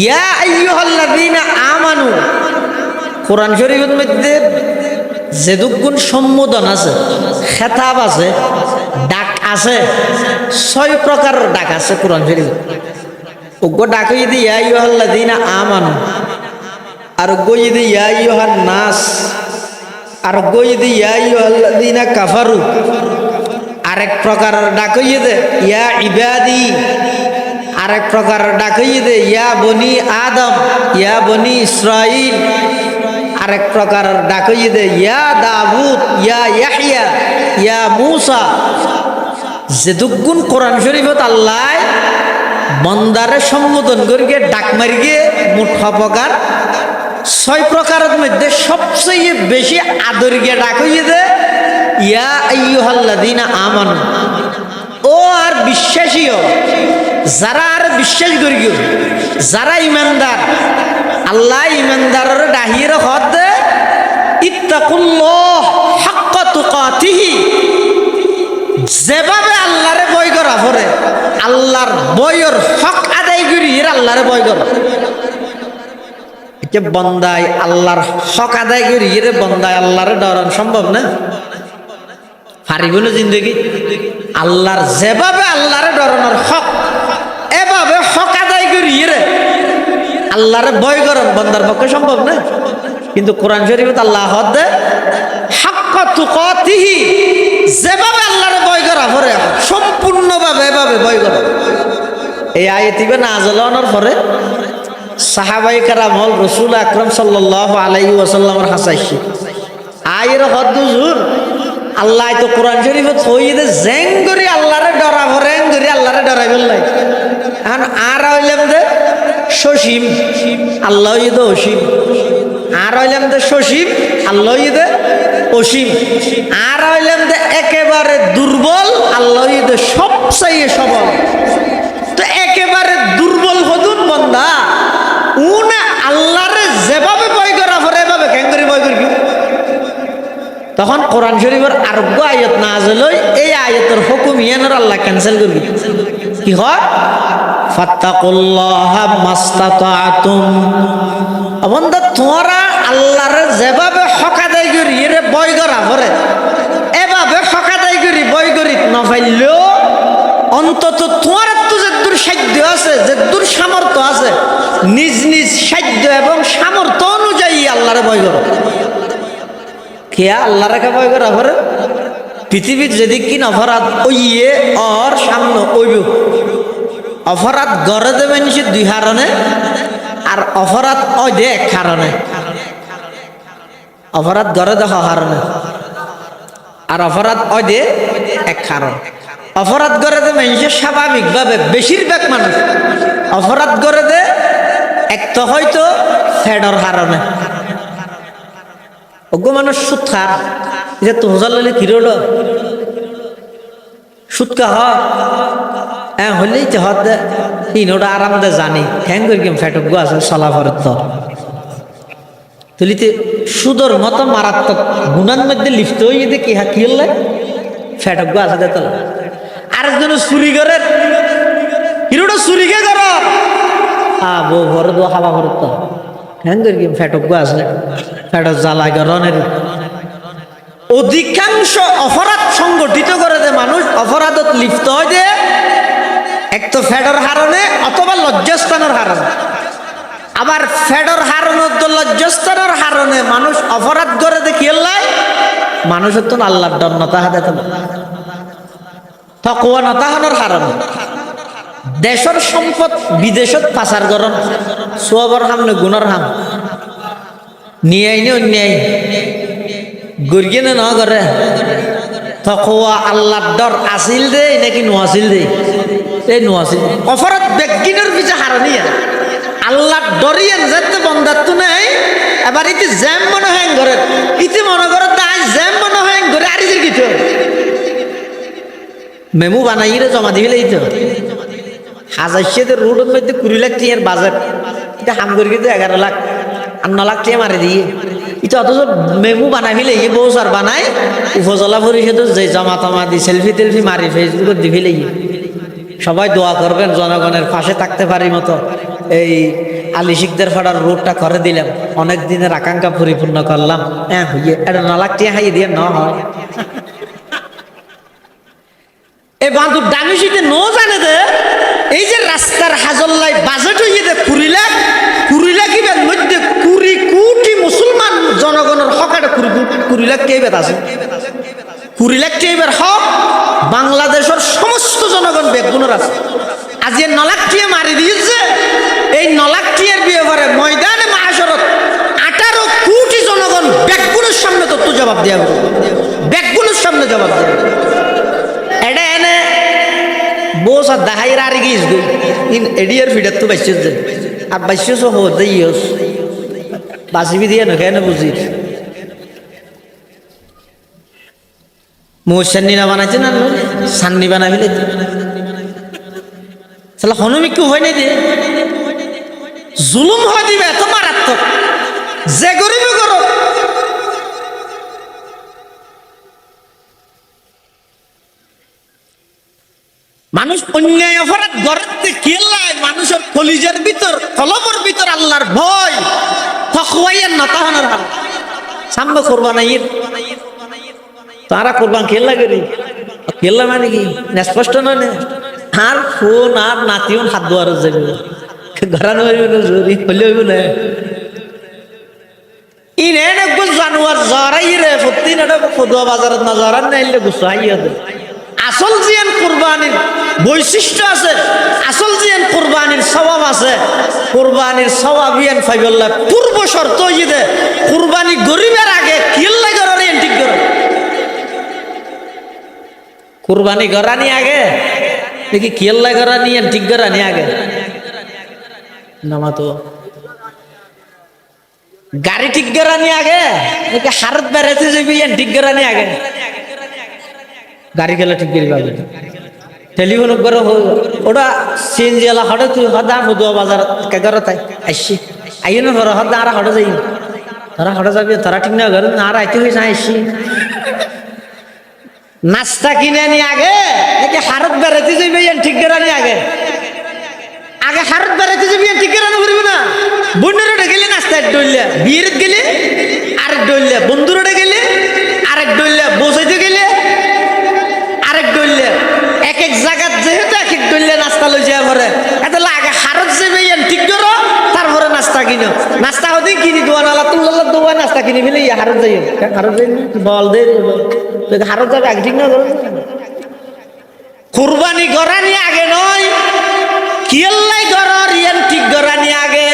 ইয়া আইয়ুহাল্লাযীনা আমানু কোরআন শরীফের মধ্যে যেদুগুণ সম্বোধন আছে, খেতাব আছে, ডাক আছে, 6 প্রকারের ডাক আছে কোরআন শরীফে। ওগো ডাক হই দি ইয়া আইয়ুহাল্লাযীনা আমানু, আর গই দি ইয়া আইয়ুহান নাস, আর গই দি ইয়া আইয়ুহাল্লাযীনা কাফারু, আরেক প্রকারের ডাক হই দে ইয়া ইবাদি, আরেক প্রকারের ডাক হই দে ইয়া বনি আদম, ইয়া বনি ইসরাইল, আরেক প্রকারের ডাক হই দে ইয়া দাউদ, ইয়া ইয়াহইয়া, ইয়া মূসা। যেদুগুণ কোরআন শরীফত আল্লাহ বন্দারে সম্বোধন করিয়ে ডাক মারিয়ে মোট প্রকার 6 প্রকারের মধ্যে সবচেয়ে বেশি আদরিয়ে ডাক হইয়ে দে ইয়া আইয়ুহাল্লাযীনা আমানু। ও আর বিশ্বাসীও যারা আর বিশ্বাস করিও, যারা ইমানদার, আল্লাহ ইমানদারের ডাহির হদ দে ইত্তাকুল্লাহ হাক্কা তুকাতিহি, যেভাবে আল্লাহরে ভয় করা পড়ে আল্লাহর ভয়ের হক আদায় করি আল্লাহরে ভয় কর। এটা বন্দায় আল্লাহর হক আদায় করি রে বন্দায় আল্লাহরে ডরান সম্ভব না, পারিব না জিন্দগি। আল্লাহর যেভাবে আল্লাহরে ডরানোর হক এভাবে হক আদায় করি রে আল্লাহরে ভয় করেন বন্দার পক্ষে সম্ভব না। কিন্তু কোরআন শরীফে আল্লাহ হদ দে হাক্কা তুকাতিহি, যেভাবে আল্লাহরে ভয় করা পরে সম্পূর্ণভাবে এভাবে ভয় করা। এই আয়াতিবে নাযিল হওয়ার পরে সাহাবায়ে কেরাম হল রাসূল আকরাম সাল্লাল্লাহু আলাইহি ওয়াসাল্লামের হাসাইছি আয়ের হদ হুজুর আল্লাহ তো কোরআন শরীফে থইদে জেং করে আল্লাহরে ডরা ভরে করে আল্লাহরে ডরাই বললাই। এখন আর হইলাম দে সসীম, আল্লাহ ইদে অসীম, আর হইলাম দে সসীম, আল্লাহ ইদে অসীম, আর হইলাম দে একেবারে দুর্বল, আল্লাহ ইদে সবচেয়ে সবল। তো একেবারে দুর্বল হদুন বন্দা উনা আল্লাহরে যেভাবে ভয় করা পরে এভাবে কেন করে ভয় করবি। তখন কোরআন শরীফের আরোগ্য আয়াত নাযিল হই, এই আয়াতের হুকুম ইয়ানোর আল্লাহ ক্যান্সেল করবি। কি হয় ফাত্তাকুল্লাহা মাস্তাতাতুম, বন্দা তোমরা আল্লাহরে যেভাবে হক আদায় করি এরে ভয় করা পরে এভাবে হক আদায় করি ভয় করি না পাইলেও অন্তত তোমার তো যে দূর সাধ্য আছে, যে দূর সামর্থ্য আছে, নিজ নিজ সাধ্য এবং সামর্থ্য অনুযায়ী আল্লাহ আল্লাহরে ভয় করো কে আল্লাহরে কে ভয় করা করে পৃথিবীর যেদিক কিন অপরাধ ওইয়ে ওর সামনে ওইব অপরাধ গড়ে দেবে নিশ্চিত দুই হারণে আর অপরাধ ওই দে এক কারণে অপরাধ গড়ে দেখ হারণে আর অপরাধ ওই দে এক কারণ অপরাধ করে দে মানুষের স্বাভাবিকভাবে বেশিরভাগ মানুষ অপরাধ করে দে এক তো হয়তো ফেডর হারণে অজ্ঞ মানুষ সুদ খার যে তো হোজার লইলে কি রইল সুদ কা হ্যাঁ হইলেই তো হত দে ইনোটা আরাম দে জানি হ্যাং করি কেম ফেটক গো আছে চলাফের তো তুলিতে সুদর মতো মারাত্মক গুণার মধ্যে লিপ্ত হয়ে যেতে কি কি হল ফেটক গো আছে দে তো আরেকজন চুরি করে হিরোটা চুরিকে কর বউ ঘর দো হাবা ঘর তো হ্যাং করি কেম ফেটক গো আছে ফেটক জ্বালাই গরনের অধিকাংশ অপরাধ সংগঠিত করে দে মানুষ অপরাধত লিপ্ত হয় দে এক তো ফেডর হারণে অথবা লজ্জাস্থানের হারণে আবার ফেডর হারণত তো লজ্জাস্থানের হারণে মানুষ অপরাধ করে দে কি লাই মানুষের তো আল্লাহর ডর নতা হাতে তো তকওয়া নতাহানোর হারণে দেশের সম্পদ বিদেশত পাচার গরম সোয়াবর হামনে গুণর হাম নিয়ে আইনি অন্যায় গরিয়ে না করে তকওয়া আল্লাহর ডর আসিল দে নাকি নোয়াছিল দে এই নোয়াছিল অপরাধ বেগিনের পিছে হারানিয়া আল্লাহর ডরিয়েন যাতে বন্দাত্ম নাই এবার ইতি জ্যাম মনে হয় ঘরে ইতি মনে করে তাই জ্যাম মনে হয় ঘরে আরিজের কিছু মেমু বানাই রে জমা দিবিলে তো হাজার রোডের মধ্যে 20 লাখ টিয়ার বাজার এটা হাম করে কিন্তু 11 লাখ আর 9 লাখ টিয়া মারি দিয়ে এটা অথচ মেমু বানাই ফেলে এই বউ সার বানায় উপজেলা পরিষদ যে জমা টমা দি সেলফি টেলফি মারি ফেসবুকে দি ফেলে সবাই দোয়া করবেন জনগণের পাশে থাকতে পারি মতো এই আলী শিকদার ফাড়ার রোডটা করে দিলাম অনেক দিনের আকাঙ্ক্ষা পরিপূর্ণ করলাম হ্যাঁ হইয়ে এটা 9 লাখ টিয়া হাইয়ে দিয়ে ন হয় এই বান্ধব ডামিশিতে নো জানে দে এই যে রাস্তার হাজল্লাই বাজেট হইয়ে দে 20 লাখ ইবের মধ্যে 20 কোটি মুসলমান জনগণের হকাটা 20 লাখ কেইবের আছে 20 লাখ কেইবের হক বাংলাদেশের সমস্ত জনগণ বেগুনের আছে আজ এ 9 লাখ টিয়া মারি দিয়েছে এই 9 লাখ টিয়ার ব্যাপারে ময়দানে মাহাশরত 18 কোটি জনগণ বেগুনের সামনে তো জবাব দেয়া হবে বেগুনের সামনে জবাব দেয়া হবে এটা এনে বস আর দাহাইরা আর গিয়েছ গই ইন এডিয়ার ফিডার তো বাইছিস যে আর বাইছিস হো দেইস বাসিবি দিয়ে না কেন বুঝি মোশান্নি না বানাইছে না সান্নি বানাবিলে সালা হনুমি কি হয় নাই দে জুলুম হয় দিবে এত মারাত্মক যে গরিব করো মানুষ অন্যায় অপরাধ গড়তে কেলাই মানুষের কলিজার ভিতর কলমের ভিতর আল্লাহর ভয় তকওয়ায়ের নতাহনের হাল সামনে কোরবানির তারা কোরবান খেলা করি খেলা মানে কি স্পষ্ট নয় না আর ফোন আর নাতিও হাত দোয়ার যাবে ঘরানো জরি হলে হইব না ইনে জানুয়ার জরাই রে প্রতিদিন এটা ফদুয়া বাজারত না জরার নাইলে গুছাইয়া দে আসল জিয়ান কুরবানির বৈশিষ্ট্য আছে আসল জিয়ান কুরবানির সওয়াব আছে কুরবানির সওয়াব ইয়ান ফাইবুল্লাহ পূর্ব শর্ত হইয়ে কুরবানি গরিবের আগে কিল্লা গরানি এন্টিক গর কুরবানি গরানি আগে দেখি কিল্লা গরানি এন্টিক গরানি আগে নামা তো গাড়ি ঠিক গরানি আগে নাকি হারত বেড়াতে যাবি এন্টিক গরানি আগে গাড়ি গেলে ঠিক করি পাবে টেলিফোন করে ওটা সিএনজি এলা হঠাৎ তুই হদা মধুয়া বাজার কেগারো তাই আসছি আইও না ধরো হদা আর হঠাৎ যাই তারা হঠাৎ যাবি তারা ঠিক না ঘর না আর আইতে হয়েছে আসছি নাস্তা কিনে নি আগে নাকি হারত বেড়াতে যাবি ঠিক গেরানি আগে আগে হারত বেড়াতে যাবি ঠিক গেরানো করবি না বন্ধুরা গেলে নাস্তা ডইলে বিয়ের গেলে আরেক ডইলে বন্ধুরা গেলে আরেক ডইলে বসাইতে গেলে আরেক ডইলে এক এক জায়গাত যেহেতু এক এক ডইলে নাস্তা লই যায় পরে এটা আগে হারত যাবে ঠিক করো তারপরে নাস্তা কিনো নাস্তা হতে কিনি দোয়ানালা তুল্লাল্লাহ কিনে ফেলে হারত যাই হারত যাই বল দে হারত যাবে আগে ঠিক না কুরবানি করানি আগে নয় কিয়াল্লাই করার ইয়ান ঠিক করানি আগে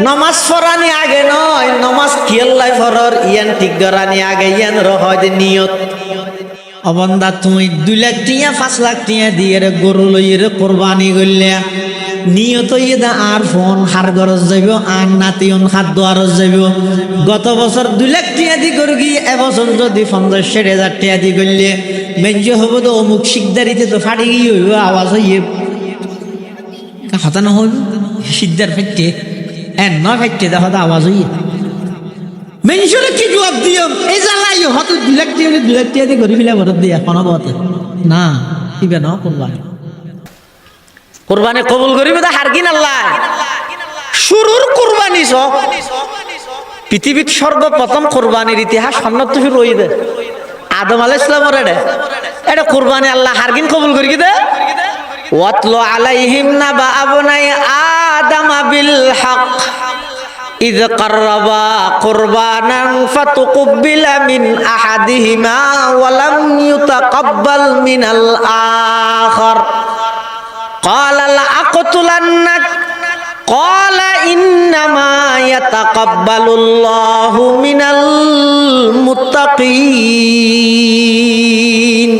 নমাজ পড়ানি আগে নয় নমাজ কিয়াল্লাই পড়ার ইয়ান ঠিক করানি আগে ইয়ান রহয় নিয়ত অবন্দা তুমি 2 লাখ টিয়া 5 লাখ টিয়া দিয়ে গরু লইয়ে কোরবানি করলে নিয়ত দা আর ফোন হার গরজ যাইব আর নাতিয়ন খাদ্য আরজ যাইব গত বছর 2 লাখ টিয়া দি গরু গিয়ে এবছর যদি 50,000 টিয়া দি করলে মেঞ্জ হব তো অমুক শিকদারিতে তো ফাটি গিয়ে হইব আওয়াজ হইয়ে হতা না হইব শিকদার ফাইটে নয় ফাইটে দেখো তো আওয়াজ হইয়ে মেঞ্জরে কি জবাব দিও এই জ্বালাই হত 2 লাখ টিয়া দি গরিবিলা ভরত দিয়া কোনো বতে না দিবে না কুরবানি কবুল করিবে তো হারগিন আল্লাহ শুরুর কুরবানি সব পৃথিবীর সর্বপ্রথম কুরবানির ইতিহাস সন্ন্যত শুরু হই দে আদম আলাইহিস সালামের এটা কুরবানি আল্লাহ হারগিন কবুল করি দে ওয়াতলু আলাইহিম নাবা আবনাই আদম বিল হক إذ قربا قربانا فتقبل من أحدهما ولم يتقبل من الآخر قال لأقتلنك قال إنما يتقبل الله من المتقين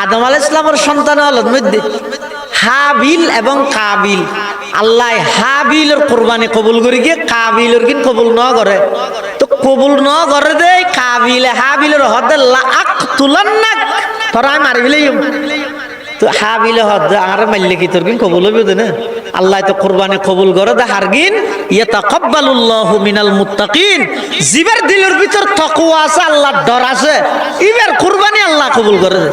আদম আলাইহিস সালামের সন্তান হলো মধ্যে হাবিল এবং কাবিল আল্লাহ হাবিলের কুরবানি কবুল করি গিয়ে কাবিলের কিন কবুল ন করে তো কবুল ন করে দে কাবিলে হাবিলের হদে লাআকতুলান্নাক তোরা মারবিলে তো হাবিলে হদ আর মারলে কি তোর কিন কবুল হবে না আল্লাহ তো কুরবানি কবুল করে দে হারগিন ইয়াতাকাব্বালুল্লাহু মিনাল মুত্তাকিন জিবার দিলের ভিতর তাকওয়া আছে আল্লাহর ডর আছে এবার কুরবানি আল্লাহ কবুল করে দে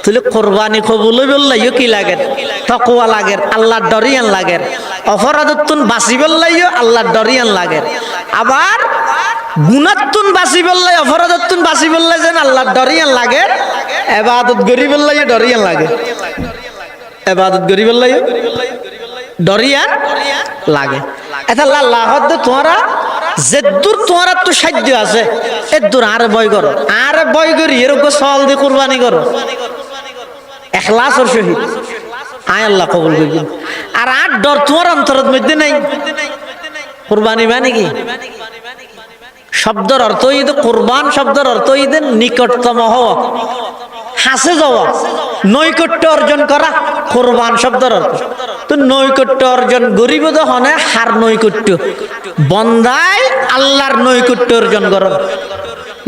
তাহলে কোরবানি কবুল বললাইও কি লাগে তাকওয়া লাগে আল্লাহর ডরিয়ান লাগে অপরাধতুন বাঁচি বললাইও আল্লাহর ডরিয়ান লাগে আবার গুনাহতুন বাঁচি বললাই অপরাধতুন বাঁচি বললাই যেন আল্লাহর ডরিয়ান লাগে ইবাদত করি বললাইও ডরিয়ান লাগে ইবাদত করি বললাইও ডরিয়ান লাগে এটা আল্লাহ হদ তোরা যেদূর তোরা তো সাধ্য আছে এদূর আর বয় করো আর বয় করি এরকম সওয়াল দিয়ে কুরবানি করো ইখলাসের সহিত আয় আল্লাহ কবুল করি আর আর ডর তোমার অন্তরের মধ্যে নাই কুরবানি মানে কি শব্দের অর্থ ঈদ কুরবান শব্দের অর্থ ঈদ নিকটতম হওয়া হাসে যাওয়া নৈকট্য অর্জন করা কুরবান শব্দের অর্থ তো নৈকট্য অর্জন গরিব হনে হার নৈকট্য বন্দায় আল্লাহর নৈকট্য অর্জন করো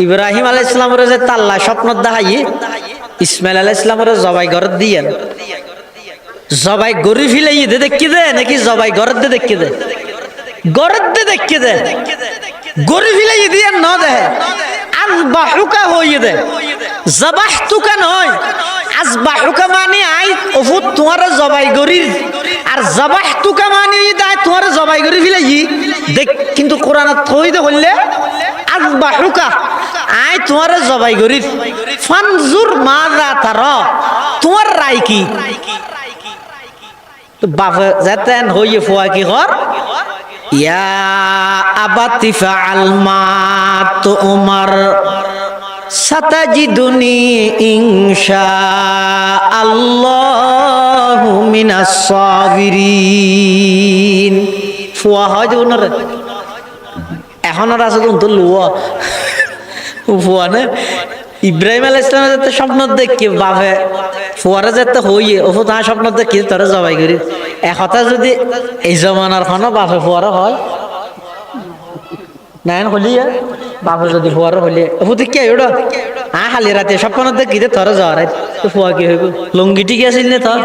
ইব্রাহিম আলাইহিস সালামের যে আল্লাহ স্বপ্ন দেখাই ইসমাইল আলাইহিস সালামের জবাই ঘর দিয়েন জবাই গরি ফিলাই দে দেখি দে নাকি জবাই ঘর দে দেখি দে ঘর দে দেখি দে গরি ফিলাই দিয়ে ন দে আযবাহুকা হইয়ে দে যাবাহতুকা নয় আযবাহুকা মানে আই ওফুত তোমার জবাই গরি আর যাবাহতুকা মানে দা তোমার জবাই গরি ফিলাই দেখ কিন্তু কোরআনত কই দে হইলে আযবাহুকা আই তোমার জবাই গরি ফানজুর মাযা তারা তোমার রায় কি তো বাপ যেতেন হইয়ে ফুয়া কি কর ইয়া আবাতি ফাআল মা তুমার সাতাজিদুনি ইনশাআল্লাহু মিনাস সাবিরিন ফুয়া হয় যে ওনার এখন আর আছে তো লুয়া ফুয়া না ইব্রাহিম আলাইহিস সালাম যাতে স্বপ্ন দেখে বাপে ফুয়ারে যাতে হইয়ে ও তার স্বপ্ন দেখে তোরা জবাই করি একথা যদি এই জমানার খানো বাপে ফুয়ারে হয় নাইন হলিয়া বাপে যদি ফুয়ারে হলিয়ে ও তুই কে ওটা হালি রাতে স্বপ্ন দেখি তোরা যাওয়ার তো ফুয়া কি হইব লঙ্গিটি কি আসিল না তোর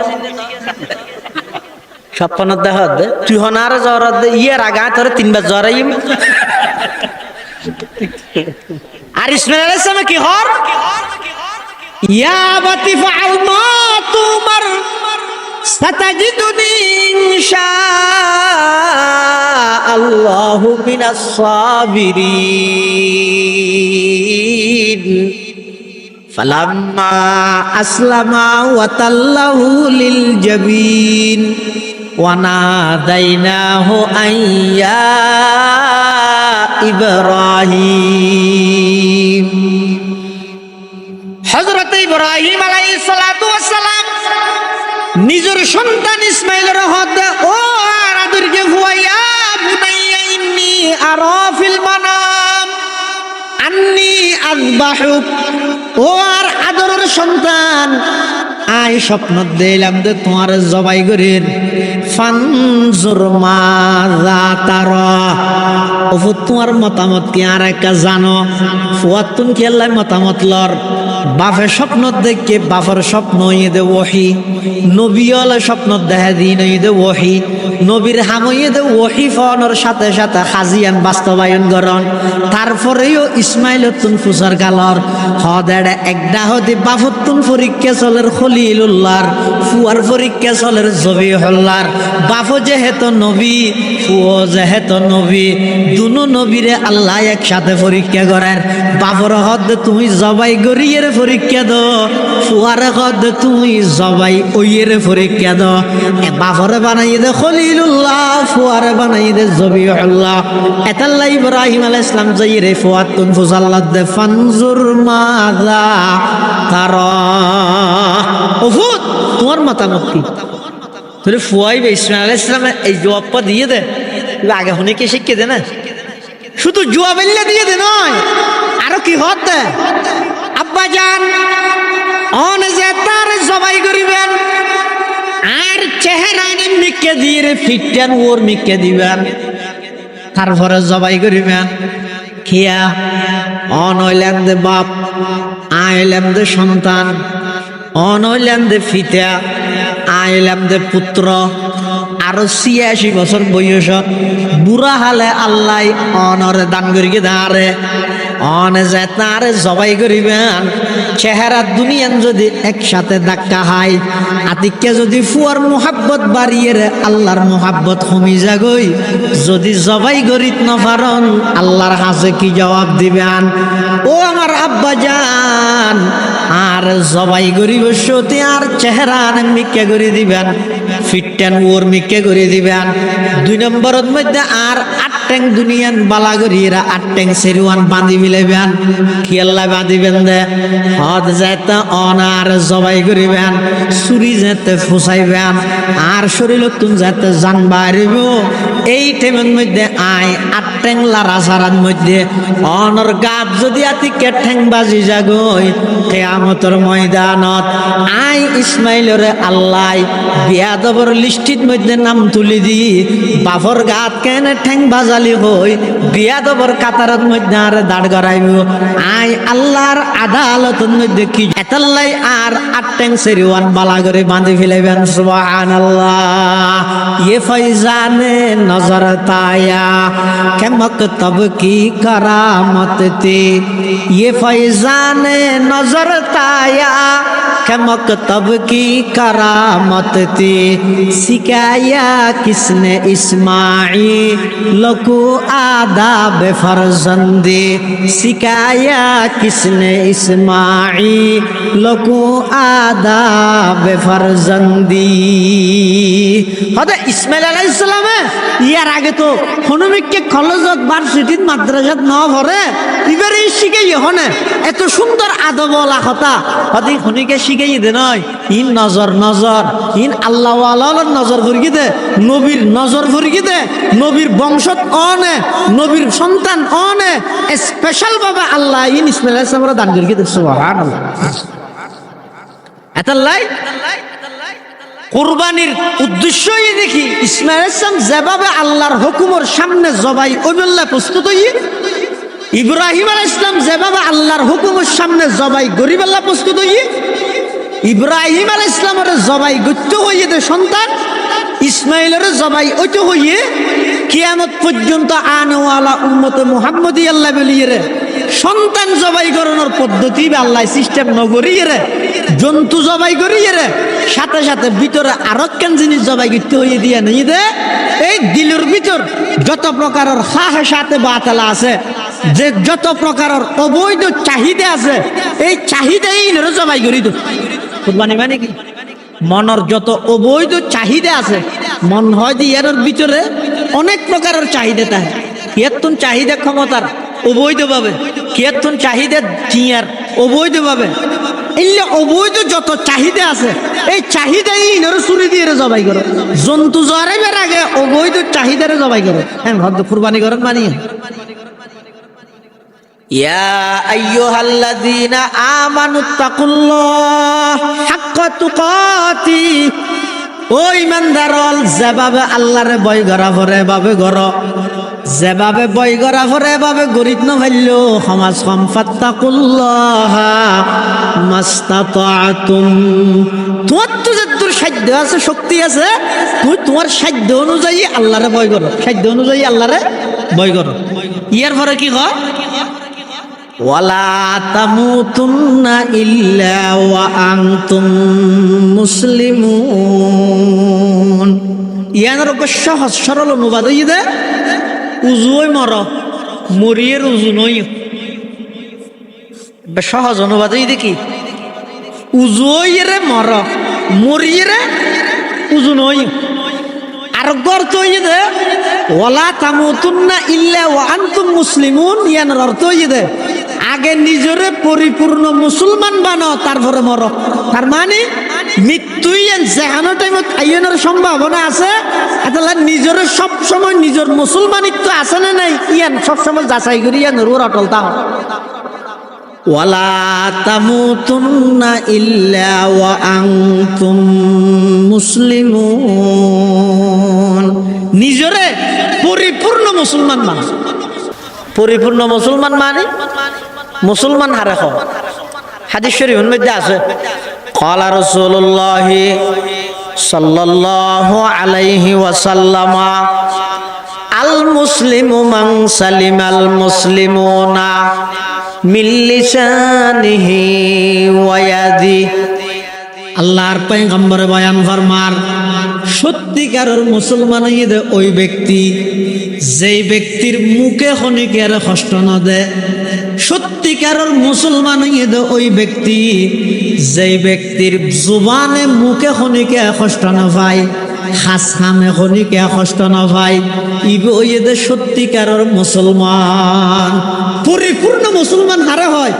স্বপ্ন দেখা দে তুই হনারে যাওয়ার দে ইয়ার আগা তোর 3 বার জ্বরাইম আর ইসমাইল আলাইহিস সালাম কি হর ইয়া বাতি ফাআল মা তুমার সাতাজিদুনি ইনশাআল্লাহু মিনাস সাবিরিন ফালাম্মা আসলামা ওয়া তাল্লাহু লিল জাবিন ওয়া নাদাইনাহু আইয়া ইব্রাহিম। হযরত ইব্রাহিম আলাইহিস সালাতু ওয়াস সালাম নিজের সন্তান ইসমাইলের হদ ও আর আদরকে ফুয়াইয়া বুনাইয়া ইন্নী আরা ফিল মানাম আন্নী আযবাহুক, ও আর আদরের সন্তান আই স্বপ্ন দিলাম যে তোমার জবাই করির। ফানজুর মাযা তারা, ওফু তোমার মতামত কি আর একটা জানো? ফুয়াতুন কি আল্লাহ মতামত লর। বাপের স্বপ্ন দেখে বাপের স্বপ্ন দে ওহি, নবী হলে স্বপ্ন দেখা দিন দে ওহি, নবীর হাময়ে দে ওহি ফোনের সাথে সাথে হাজিয়ান বাস্তবায়ন করন। তারপরেও ইসমাইল তুন ফুসার গালর হদেড়ে একটা হতে বাফতুন পরীক্ষা চলের খলিলুল্লাহর, ফুয়ার পরীক্ষা চলের জবিহুল্লাহর। বাপ যেহেতু নবী, ফুও যেহেতু নবী, দুনো নবীরে আল্লাহ একসাথে পরীক্ষা করেন। বাপর হদ তুমি জবাই গরিয়ের পরীক্ষা দো, ফুয়ার হদ তুমি জবাই ওইয়ের পরীক্ষা দো। বাপরে বানাই দে খলিলুল্লাহ, ফুয়ারে বানাই দে জবিহুল্লাহ। এতাল্লাহ ইব্রাহিম আলাইহিস সালাম যাইরে ফুয়াতুন ফুসাল্লাহ দে ফানজুর মাযা তারা, ওফুত তোমার মতামত কি? তোরে ফুয়াইবে ইসমাইল আলাইহিস সালাম এই জবাবটা দিয়ে দে, আগে শুনে কে শিখিয়ে দে না, শুধু জবাবিল্লা দিয়ে দে নয়, আরো কি হদ দে। আব্বা জান অন যে তার জবাই করিবেন আর চেহারা মিকে দিয়ে ফিটেন ওর মিকে দিবেন, তারপরে জবাই করিবেন। খিয়া অনইলেন দে বাপ, আইলেন দে সন্তান, অনইলেন দে ফিতা, আইলাম দে পুত্র। আরো ৮৬ বছর বয়সত বুড়া হালে আল্লাহ অনরে দান করিকে দাঁড়ে অনে যে তারে জবাই করিবেন। চেহারা দুনিয়ান যদি একসাথে ধাক্কা হয়, আতিককে যদি ফুয়ার মোহাব্বত বাড়িয়ে রে আল্লাহর মোহাব্বত কমি যাগই। যদি জবাই করিত নপারন আল্লাহর হাসে কি জবাব দিবেন? ও আমার আব্বা জান, আর জবাই করিব সতে আর চেহারা মিকে করে দিবেন, ফিটটেন ওর মিকে করে দিবেন। ২ নম্বরের মধ্যে আর ৮ ট্যাং দুনিয়ান বালা করিরা ৮ ট্যাং সেরুয়ান বাঁধি মিলাইবেন। কি আল্লাহ বাঁধিবেন দে হদ যাইতে অনার জবাই করিবেন, চুরি যেতে ফুসাইবেন, আর শরীর তুন যাতে জান বাড়িব। এই টাইমের মধ্যে আয় ৮ ট্যাং লারা সারার মধ্যে অনর গাত যদি আতিকে ঠ্যাং বাজি যাগই কিয়ামতের ময়দানত আয় ইসমাইলরে আল্লাহ বিয়াদবর লিস্টির মধ্যে নাম তুলি দি বাফর গাত কেন ঠ্যাং বাজালি হই বিয়াদবর কাতারের মধ্যে আর দাঁড় করাইব। আয় আল্লাহর আদালতের মধ্যে কি এতাল্লাই আর ৮ ট্যাং সেরিওয়ান বালা করে বাঁধি ফেলাইবেন। সুবহানাল্লাহ। ये फैजाने नजर ताया के मकतब की करामत थी, ये फैजाने नजर ताया के मकतब की करामत थी। सिखाया किसने इस्माइल को आदाब फर्जंदी, सिखाया किसने इस्माइल को आदाब फर्जंदी। হতে ইসমাইল আলাইহিস সালামে ইয়ার আগে তো হনুমিককে কলেজত ভার্সিটিত মাদ্রাসাত ন ভরে এবারে শিখাই হনে এত সুন্দর আদবলা কথা হতে হনিকে শিখাই দে নয়। ইন নজর নজর ইন আল্লাহ ওয়ালার নজর ভরগি দে, নবীর নজর ভরগি দে, নবীর বংশত অনে, নবীর সন্তান অনে স্পেশাল ভাবে আল্লাহ ইন ইসমাইল আলাইহিস সালামের দান করিকে দে। সুবহানাল্লাহ। এতাল্লাই কুরবানির উদ্দেশ্যই দেখি ইসমাইল আলাইহিস সালাম যেভাবে আল্লাহর হুকুমের সামনে জবাই ওইবেলা প্রস্তুত হই, ইব্রাহিম আলাইহিস সালাম যেভাবে আল্লাহর হুকুমের সামনে জবাই গরিবেলা প্রস্তুত হই, ইব্রাহিম আলাইহিস সালামের জবাই গত্য হইয়ে দে সন্তান, ইসমাইলের জবাই ওইতো হইয়ে কিয়ামত পর্যন্ত আনওয়ালা উম্মতে মুহাম্মদী আল্লাহ বলিয়ে রে সন্তান জবাই করানোর পদ্ধতি আল্লাহ সিস্টেম নগরিয়ে রে জন্তু জবাই করিয়ে রে সাথে সাথে ভিতরে আরো কেন জিনিস জবাই করতে হইয়ে দিয়ে নিয়ে দে। এই দিলের ভিতর যত প্রকারের সাথে বাতালা আছে, যে যত প্রকারের অবৈধ চাহিদা আছে, এই চাহিদাই জবাই করি তো কুরবানি মানে কি মনের যত অবৈধ চাহিদা আছে, মন হয় যে এর ভিতরে অনেক প্রকারের চাহিদা থাকে, কেতন চাহিদা ক্ষমতার অবৈধভাবে, কেতন চাহিদা টিয়ার অবৈধভাবে, এলে অবৈধ যত চাহিদা আছে এই চাহিদাই ইনারও চুরি দিয়ে জবাই করো। জন্তু জরাইবার আগে অবৈধ চাহিদারে জবাই করো। হ্যাঁ ভদ্র কুরবানি করেন মানিয়ে। ইয়া আইয়ুহাল্লাযীনা আমানুত্তাকুল্লাহ হাক্কা তুকাতি, ও ইমানদারল যেভাবে আল্লাহরে ভয় করা পরে ভাবে গর, যেভাবে ভয় করা পরে ভাবে গরিব ন ভাইলো সমাজ ফাত্তাকুল্লাহ মাস্তাতাতুম। তোমার তো যতদূর সাধ্য আছে শক্তি আছে তুই তোমার সাধ্য অনুযায়ী আল্লাহরে ভয় করো, সাধ্য অনুযায়ী আল্লাহরে ভয় করো। ইয়ার পরে কি হয়, ওয়ালা তামুতুন্না ইল্লা ওয়া আনতুম মুসলিমুন। ইয়ানোর সহজ সরল অনুবাদ হই দে উজুই মর মরিয়ের উজু নই। সহজ অনুবাদ হই দেখি উজুইরে মর মরিয়েরে উজু নই। আর অর্থ হই দে ওয়ালা তামুতুন্না ইল্লা ওয়া আনতুম মুসলিমুন। ইয়ানোর অর্থ হই দে আগে নিজরে পরিপূর্ণ মুসলমান বানাও তারপরে মর। তার মানে মৃত্যুই যেখানো টাইমত আইনের সম্ভাবনা আছে, তাহলে নিজরে সবসময় নিজের মুসলমানিত্ব আছে না নাই ইয়ান সবসময় যাচাই করি ইয়ান রুর অটল তা ওয়ালা তামুতুন্না ইল্লা ওয়া আনতুম মুসলিমুন। নিজরে পরিপূর্ণ মুসলমান বানাও। পরিপূর্ণ মুসলমান মানে মুসলমান হারে খ হাদিস শরীফের মধ্যে আছে ক্বালা রাসূলুল্লাহ সাল্লাল্লাহু আলাইহি ওয়াসাল্লাম আল মুসলিমু মান সালিমাল মুসলিমুনা মিন লিসানিহি ওয়া ইয়াদিহি। আল্লাহর পয়গম্বর বয়ান ফরমার সত্যিকারের মুসলমান হইয়ে ওই ব্যক্তি যেই ব্যক্তির মুখে খনিকের কষ্ট না দেয়। সত্যিকারের মুসলমান হইয়ে ওই ব্যক্তি যেই ব্যক্তির জুবানে মুখে খনিকে কষ্ট না পায়, খাস খামে খনিকে কষ্ট না পায়, ইবে হইয়ে সত্যিকারের মুসলমান। পরিপূর্ণ মুসলমান হারে হয়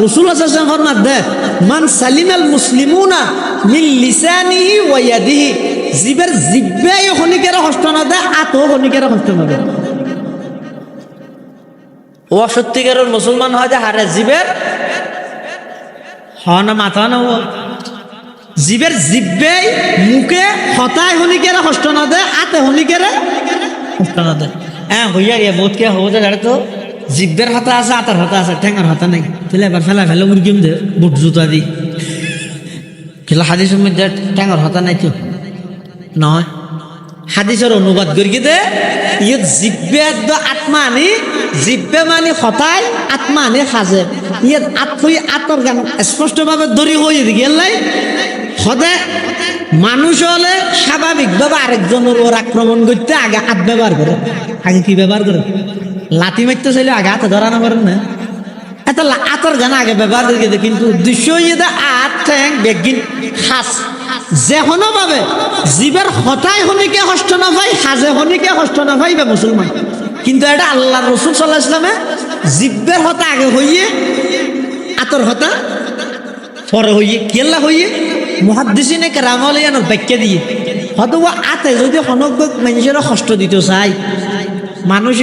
রাসূল সাল্লাল্লাহু আলাইহি ওয়াসাল্লাম ফরমাত দে মান সালিমাল মুসলিমুনা মিন লিসানিহি ওয়া ইয়াদিহি। জিবের জিব্বায় খনিকের কষ্ট না দেয়, আতো খনিকের কষ্ট না দেয়। ও সত্যিকারের মুসলমান হয় যে হারে জিবের হনা মাথা না ও জিবের জিব্বায় মুখে হতায় খনিকের কষ্ট না দেয়, আতে খনিকের কষ্ট না দেয়। হ্যাঁ হইয়া গিয়ে বহুত কে হো যায় তো জিব্বের হাতা আছে আতার হাতা আছে, ঠেঙ্গার হাতা নাই। তাহলে এবার ফেলা ফেলে মুরগিম দে বুট জুতা দি খেলা হাদিসের মধ্যে ঠেঙ্গার হাতা নাই তো নয়। হাদিসের অনুবাদ করি দে ইয়ে জিব্বে আত্মা আনি, জিব্বে মানে হতায় আত্মা আনি সাজে। ইয়ে আত্মই আতর গান স্পষ্টভাবে দড়ি হয়ে দি গেলাই সদে মানুষ হলে স্বাভাবিকভাবে আরেকজনের ওর আক্রমণ করতে আগে হাত ব্যবহার করে। আগে কি ব্যবহার করে? লাঠি মারতে চাইলে আগে হাতে ধরানো পারেন না, এত আতর গান আগে ব্যবহার করে। কিন্তু উদ্দেশ্য আট ঠ্যাং বেগিন খাস যেখনো ভাবে জীবের হতায় হনিকে কষ্ট না পাই, সাজে হনিকে কষ্ট না পাই বা মুসলমান। কিন্তু এটা আল্লাহ রাসূল সাল্লাল্লাহু আলাইহি ওয়াসাল্লামে জিব্বের হতা আগে হইয়ে আতর হতা পরে হইয়ে কেল্লা হইয়ে মুহাদ্দিসিনে কেরাম আলাইহির ব্যাখ্যা দিয়ে হয়তো আতে যদি হনক মানুষের কষ্ট দিতে চাই, মানুষ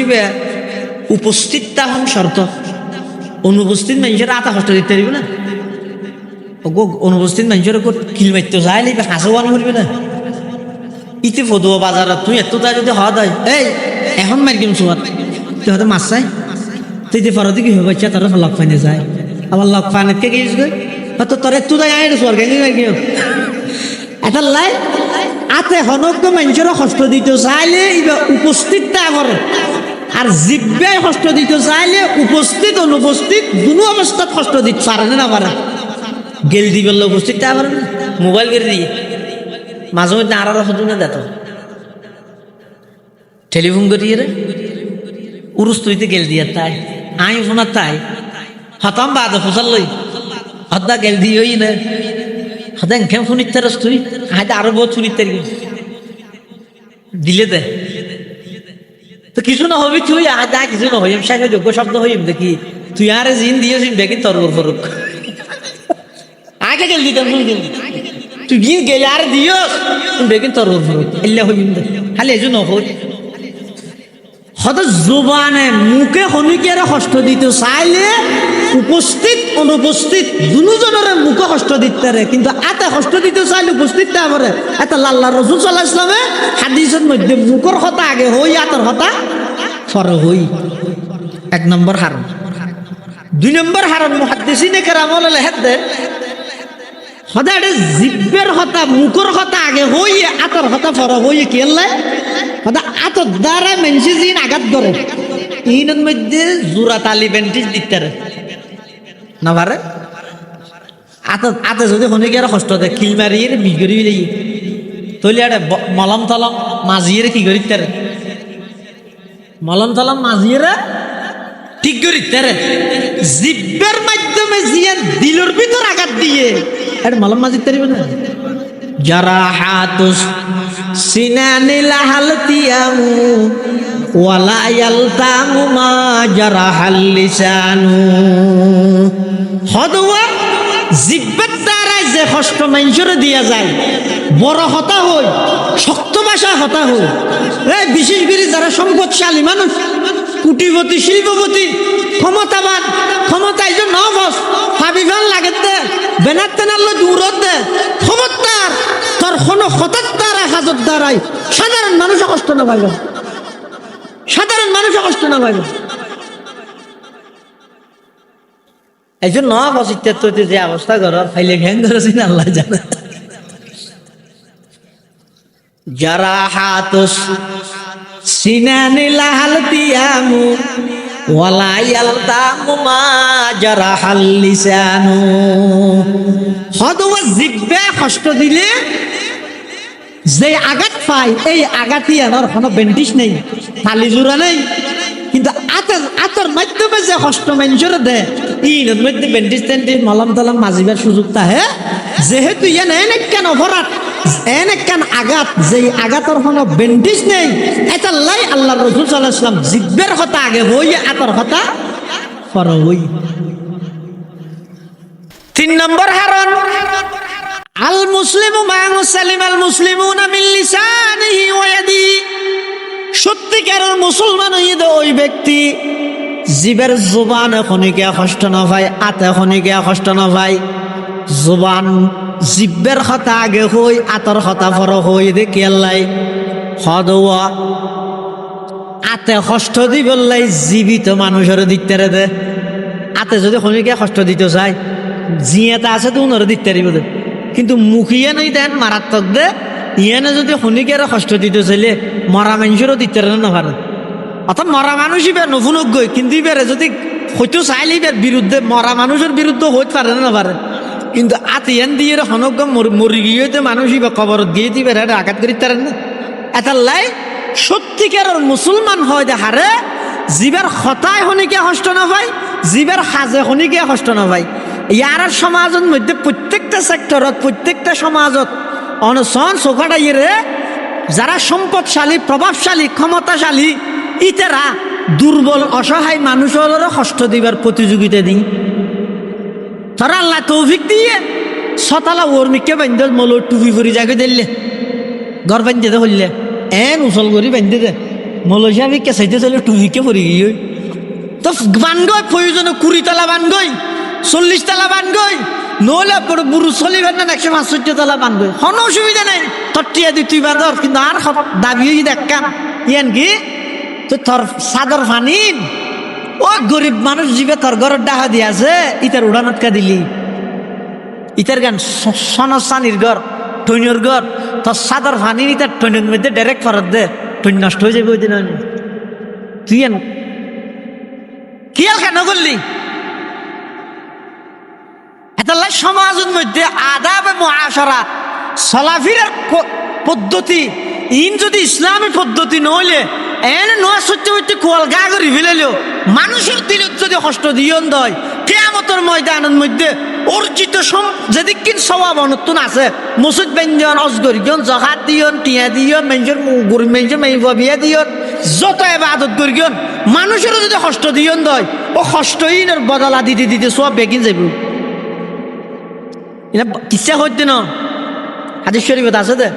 উপস্থিত তখন শর্ত, অনুপস্থিত মানুষের আতা কষ্ট দিতে পারবে না। অনুপস্থিত মানুষের কিল মারতে চাই হাসো বান করবে না। ইতে ফদুয়া বাজার তুই এত তাই যদি হওয়া দেয় এই এখন মার কিম চোয়ার তুই হয়তো মাছ চাই তুই যে ফরদি কি হবে তারা লক পাইনে যায়। আবার লক পাইনে কে গিয়েছিস হয়তো তোর একটু তাই আয় চোয়ার গাই এটা লাই আতে হনক মানুষের কষ্ট দিতে চাইলে উপস্থিত তা করে। আর জিব্বায় কষ্ট দিতে চাইলে উপস্থিত অনুপস্থিত দুনো অবস্থাত কষ্ট দিতে পারে না পারে। গেল দি বললে উপস্থিত তা পারে না, মোবাইল করে দিয়ে মাঝে মধ্যে আর হতো না দেখো টেলিফোন করিয়ে রে উরুস তুইতে গেল দিয়ে তাই আমি ফোনার তাই হতাম বাদ ফসল লই হতা গেল দিয়েই না হতাং কেম শুনিত তারস তুই আজ আরো বহুত শুনিত তারি দিলে দে তো কিছু না হবি তুই আদা কিছু না হইম শাখা যোগ্য শব্দ হইম দেখি তুই আরে জিন দিয়েছিস বেগিন তোর ফরুক আগে গেল দিতাম তুই গিয়ে গেলে আর দিও বেগিন তোর ফরুক এলে হইম দে খালি এজু নহই হয়তো জোবানে মুখে হনুকিয়ারে কষ্ট দিতে চাইলে উপস্থিত অনুপস্থিত দুজনের মুখে কষ্ট দিতে রে কিন্তু আতে কষ্ট দিতে চাইলে উপস্থিত না পারে এত আল্লাহ রাসূল সাল্লাল্লাহু আলাইহি ওয়াসাল্লামে হাদিসের মধ্যে মুখের কথা আগে হই আতের কথা পরে হই এক নম্বর হারাম দুই নম্বর হারাম মুহাদ্দিসিনে কেরাম লেখেন দেন সদায় জিব্বের কথা মুখের কথা আগে হই আতের কথা পরে হই কি আল্লাহ সদা আতর দ্বারা মানুষ জিন আঘাত করে ইনের মধ্যে জোড়া তালি বেন্টিস দিতে না পারে আতে যদি হনে গিয়ে কষ্ট দেয় খিল মারিয়ে বিগড়ি যাই তৈলে আরে মলম তলম মাঝিয়ে কি করিতে মলম তলম মাঝিয়ে ঠিক করিতে জিব্বের মাধ্যমে জিয়ে দিলর ভিতর আঘাত দিয়ে এটা মলম মাঝিতে পারিবে না জারাহাতুস সিনানি লাহাল তিয়ামু ওয়ালা ইয়ালতামু মা জারাহাল লিসানু হদওয়া জিব্বার দ্বারা যে কষ্ট মানুষের দিয়া যায় বড় হতা হই শক্ত ভাষা হতা হই এই বিশেষ করে যারা সম্পদশালী মানুষ কোটিপতি শিল্পপতি ক্ষমতাবান ক্ষমতায় যে নবস ভাবিবান লাগে দে বেনার তেনাল্লো দূরত দে ক্ষমতার তোর কোনো হঠাৎ দ্বারা হাজত দ্বারাই সাধারণ মানুষ কষ্ট না পাইবে সাধারণ মানুষ কষ্ট না পাইবে এই জন্য ইত্যাদি যে অবস্থা করো ফাইলে ঘ্যাং করেছি না আল্লাহ জানে যারা হাতুস সিনানি লাহাল তিয়ামু ওয়ালা ইয়ালতামু মা জারাহাল লিসানু হদওয়া জিব্বে কষ্ট দিলে যে আঘাত পায় এই আঘাতই আনার কোনো বেন্টিস নেই তালি জোড়া নেই কিন্তু আতর মাধ্যমে যে কষ্ট মানুষের দেয় ইনের মধ্যে বেন্টিস টেন্টিস মলম তলম মাজিবার সুযোগ তাহে যেহেতু ইয়ান এনে কেন অপরাধ এনে কেন আঘাত যে আঘাতর কোনো বেন্টিস নেই এটা লাই আল্লাহ রাসূল সাল্লাল্লাহু আলাইহি ওয়াসাল্লাম জিব্বের কথা আগে হই আতর কথা পরে হই তিন নম্বর হারন আল মুসলিমু মান সালিমাল মুসলিমুনা মিন লিসানিহি ওয়া ইয়াদিহি সত্যিকারের মুসলমান ওই ব্যক্তি জীবের জুবান খনিকে কষ্ট না পায় আতে খনিকে কষ্ট না পায় জুবান জিব্বের কথা আগে হই আতর কথা পর হই দেখি আল্লাহ হদওয়া আতে কষ্ট দি বললাই জীবিত মানুষের দিতে রে দে আতে যদি খনিকে কষ্ট দিতে চায় জিয়েটা আছে তো উনার দিতে পারিব কিন্তু মুখিয়ে নই দেন মারাত্মক দে ইয়ানে যদি খনিকের কষ্ট দিতে চাইলে মরা মানুষেরও দিতে না পারে অর্থাৎ মরা মানুষই বের নফুনক গই কিন্তু বেড়ে যদি হয়তো চাইলে বের বিরুদ্ধে মরা মানুষের বিরুদ্ধে হইতে পারে না পারে কিন্তু আতিয়ান দিয়ে হনজ্ঞ মরি গিয়ে মানুষই বা কবরত গিয়ে দিবে আঘাত করিতে পারেন না এটা লাই সত্যিকারের মুসলমান হয় দেখারে জীবের হতায় হনিকে কষ্ট না পায় জীবের সাজে হনিকে কষ্ট না পায় ইয়ার সমাজের মধ্যে প্রত্যেকটা সেক্টরত প্রত্যেকটা সমাজত অনশন সোফাটা ইয়ে যারা সম্পদশালী প্রভাবশালী ক্ষমতাশালী ইতারা দুর্বল অসহায় মানুষের কষ্ট দিবার প্রতিযোগিতা দিন তারা আল্লাহ তৌফিক দিয়ে সতালা ওর্মিকে বান্ধে মল টুপি ফুরি যাকে দিলে ঘর বান্ধে দে হইলে এন উচল করি বান্ধে দে মলসিয়া বিকে চাইতে চলে টুপিকে ফুরি গিয়ে তো বানগই প্রয়োজনে 20 তলা বানগই 40 তলা বানগই নহলে বুড়ো চলি না 165 তলা বানগই কোনো অসুবিধা নাই তটিয়া দি তুই বাদর কিন্তু আর দাবি দেখা ইয়ান কি তো তোর সাদর ফানি ও গরিব মানুষ জীবে তোর ঘরের ডাহা দিয়াছে ইতার উড়ানটকা দিলি ইতার গান সনসানির ঘর টৈনর ঘর তোর সাদর ফানি ইতার টৈনের মধ্যে ডাইরেক্ট ফরত দে টৈন নষ্ট হয়ে যাবে ওই দিন তুই এন খেয়াল কেন করলি এটা সমাজের মধ্যে আদাব মুআশারা চলাফেরার পদ্ধতি ইন যদি ইসলামী পদ্ধতি নহলে এনে নোয়া সত্যি হইতে কোয়াল গা করি ফেলেলেও মানুষের দিলত যদি কষ্ট দিয়ন দয় কিয়ামতের ময়দানের মধ্যে অর্জিত যেদিকিন স্বভাব নতুন আছে মসজিদ ব্যঞ্জন অজগরিজন জহাত দিয়ন টিয়া দিয়ন মেঞ্জর গরিব মেঞ্জর মেইবা বিয়া দিয়ন যত ইবাদত করিয়ন মানুষের যদি কষ্ট দিয়ন দয় ও কষ্টহীনের বদলা দিতে দিতে সব বেগিন যাইব এটা কিসা হইতে না হাদিস শরীফত আছে দে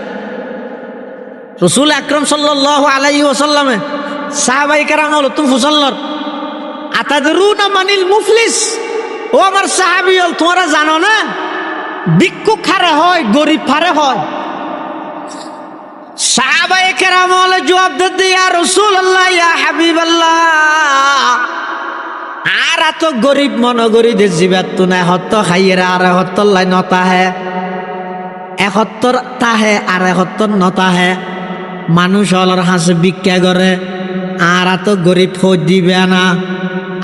রাসূল আকরাম সাল্লাল্লাহু আলাইহি ওয়াসাল্লামে সাহাবায়ে কেরাম হল তুমি ফুসাল্লার আতাদরুনা মানিল মুফলিস ও আমার সাহাবী হল তোমরা জানো না ভিক্ষুক খারে হয় গরিব খারে হয় সাহাবায়ে কেরাম হল জবাব দিতে ইয়া রাসূলুল্লাহ ইয়া হাবিবাল্লাহ আর এত গরিব মনগরি দে জিবাত তো না হত্ত খাইয়েরা আর হত্তর লাই নতা হে একত্তর তাহে আর একত্তর নতা হে মানুষ হলার হাসে ভিক্ষা করে আর এত গরিব খোঁজ দিবে না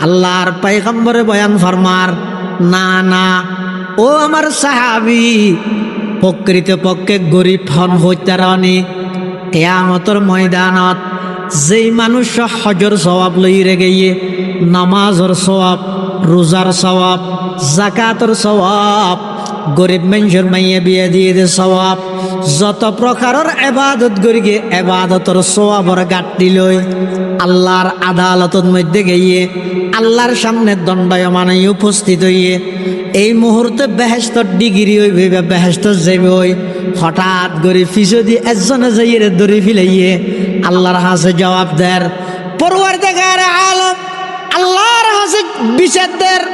আল্লাহর পয়গম্বরে বয়ান ফরমার না না ও আমার সাহাবী প্রকৃত পক্ষে গরিব হন হইতে রানি কিয়ামতের ময়দানত যেই মানুষ হজর সওয়াব লইরে গিয়ে নামাজের সওয়াব রোজার সওয়াব যাকাতের সওয়াব গরিব মানুষের মাইয়া বিয়ে দিয়ে দে সওয়াব যত প্রকারের ইবাদত করি গে ইবাদতের সওয়াবর গাঁটটি লই আল্লাহর আদালতের মধ্যে গিয়ে আল্লাহর সামনে দণ্ডায়মান উপস্থিত হইয়ে এই মুহূর্তে বেহেশতর ডিগ্রি হইবে বেহেশতর যাইবে ওই হঠাৎ গরিব ফিসদি একজনে যাইয়ে দড়ি ফিলাইয়ে আল্লাহর হাসে জবাব দেয় পরওয়ারদিগার আলম আল্লাহর হাসে বিচার দেয়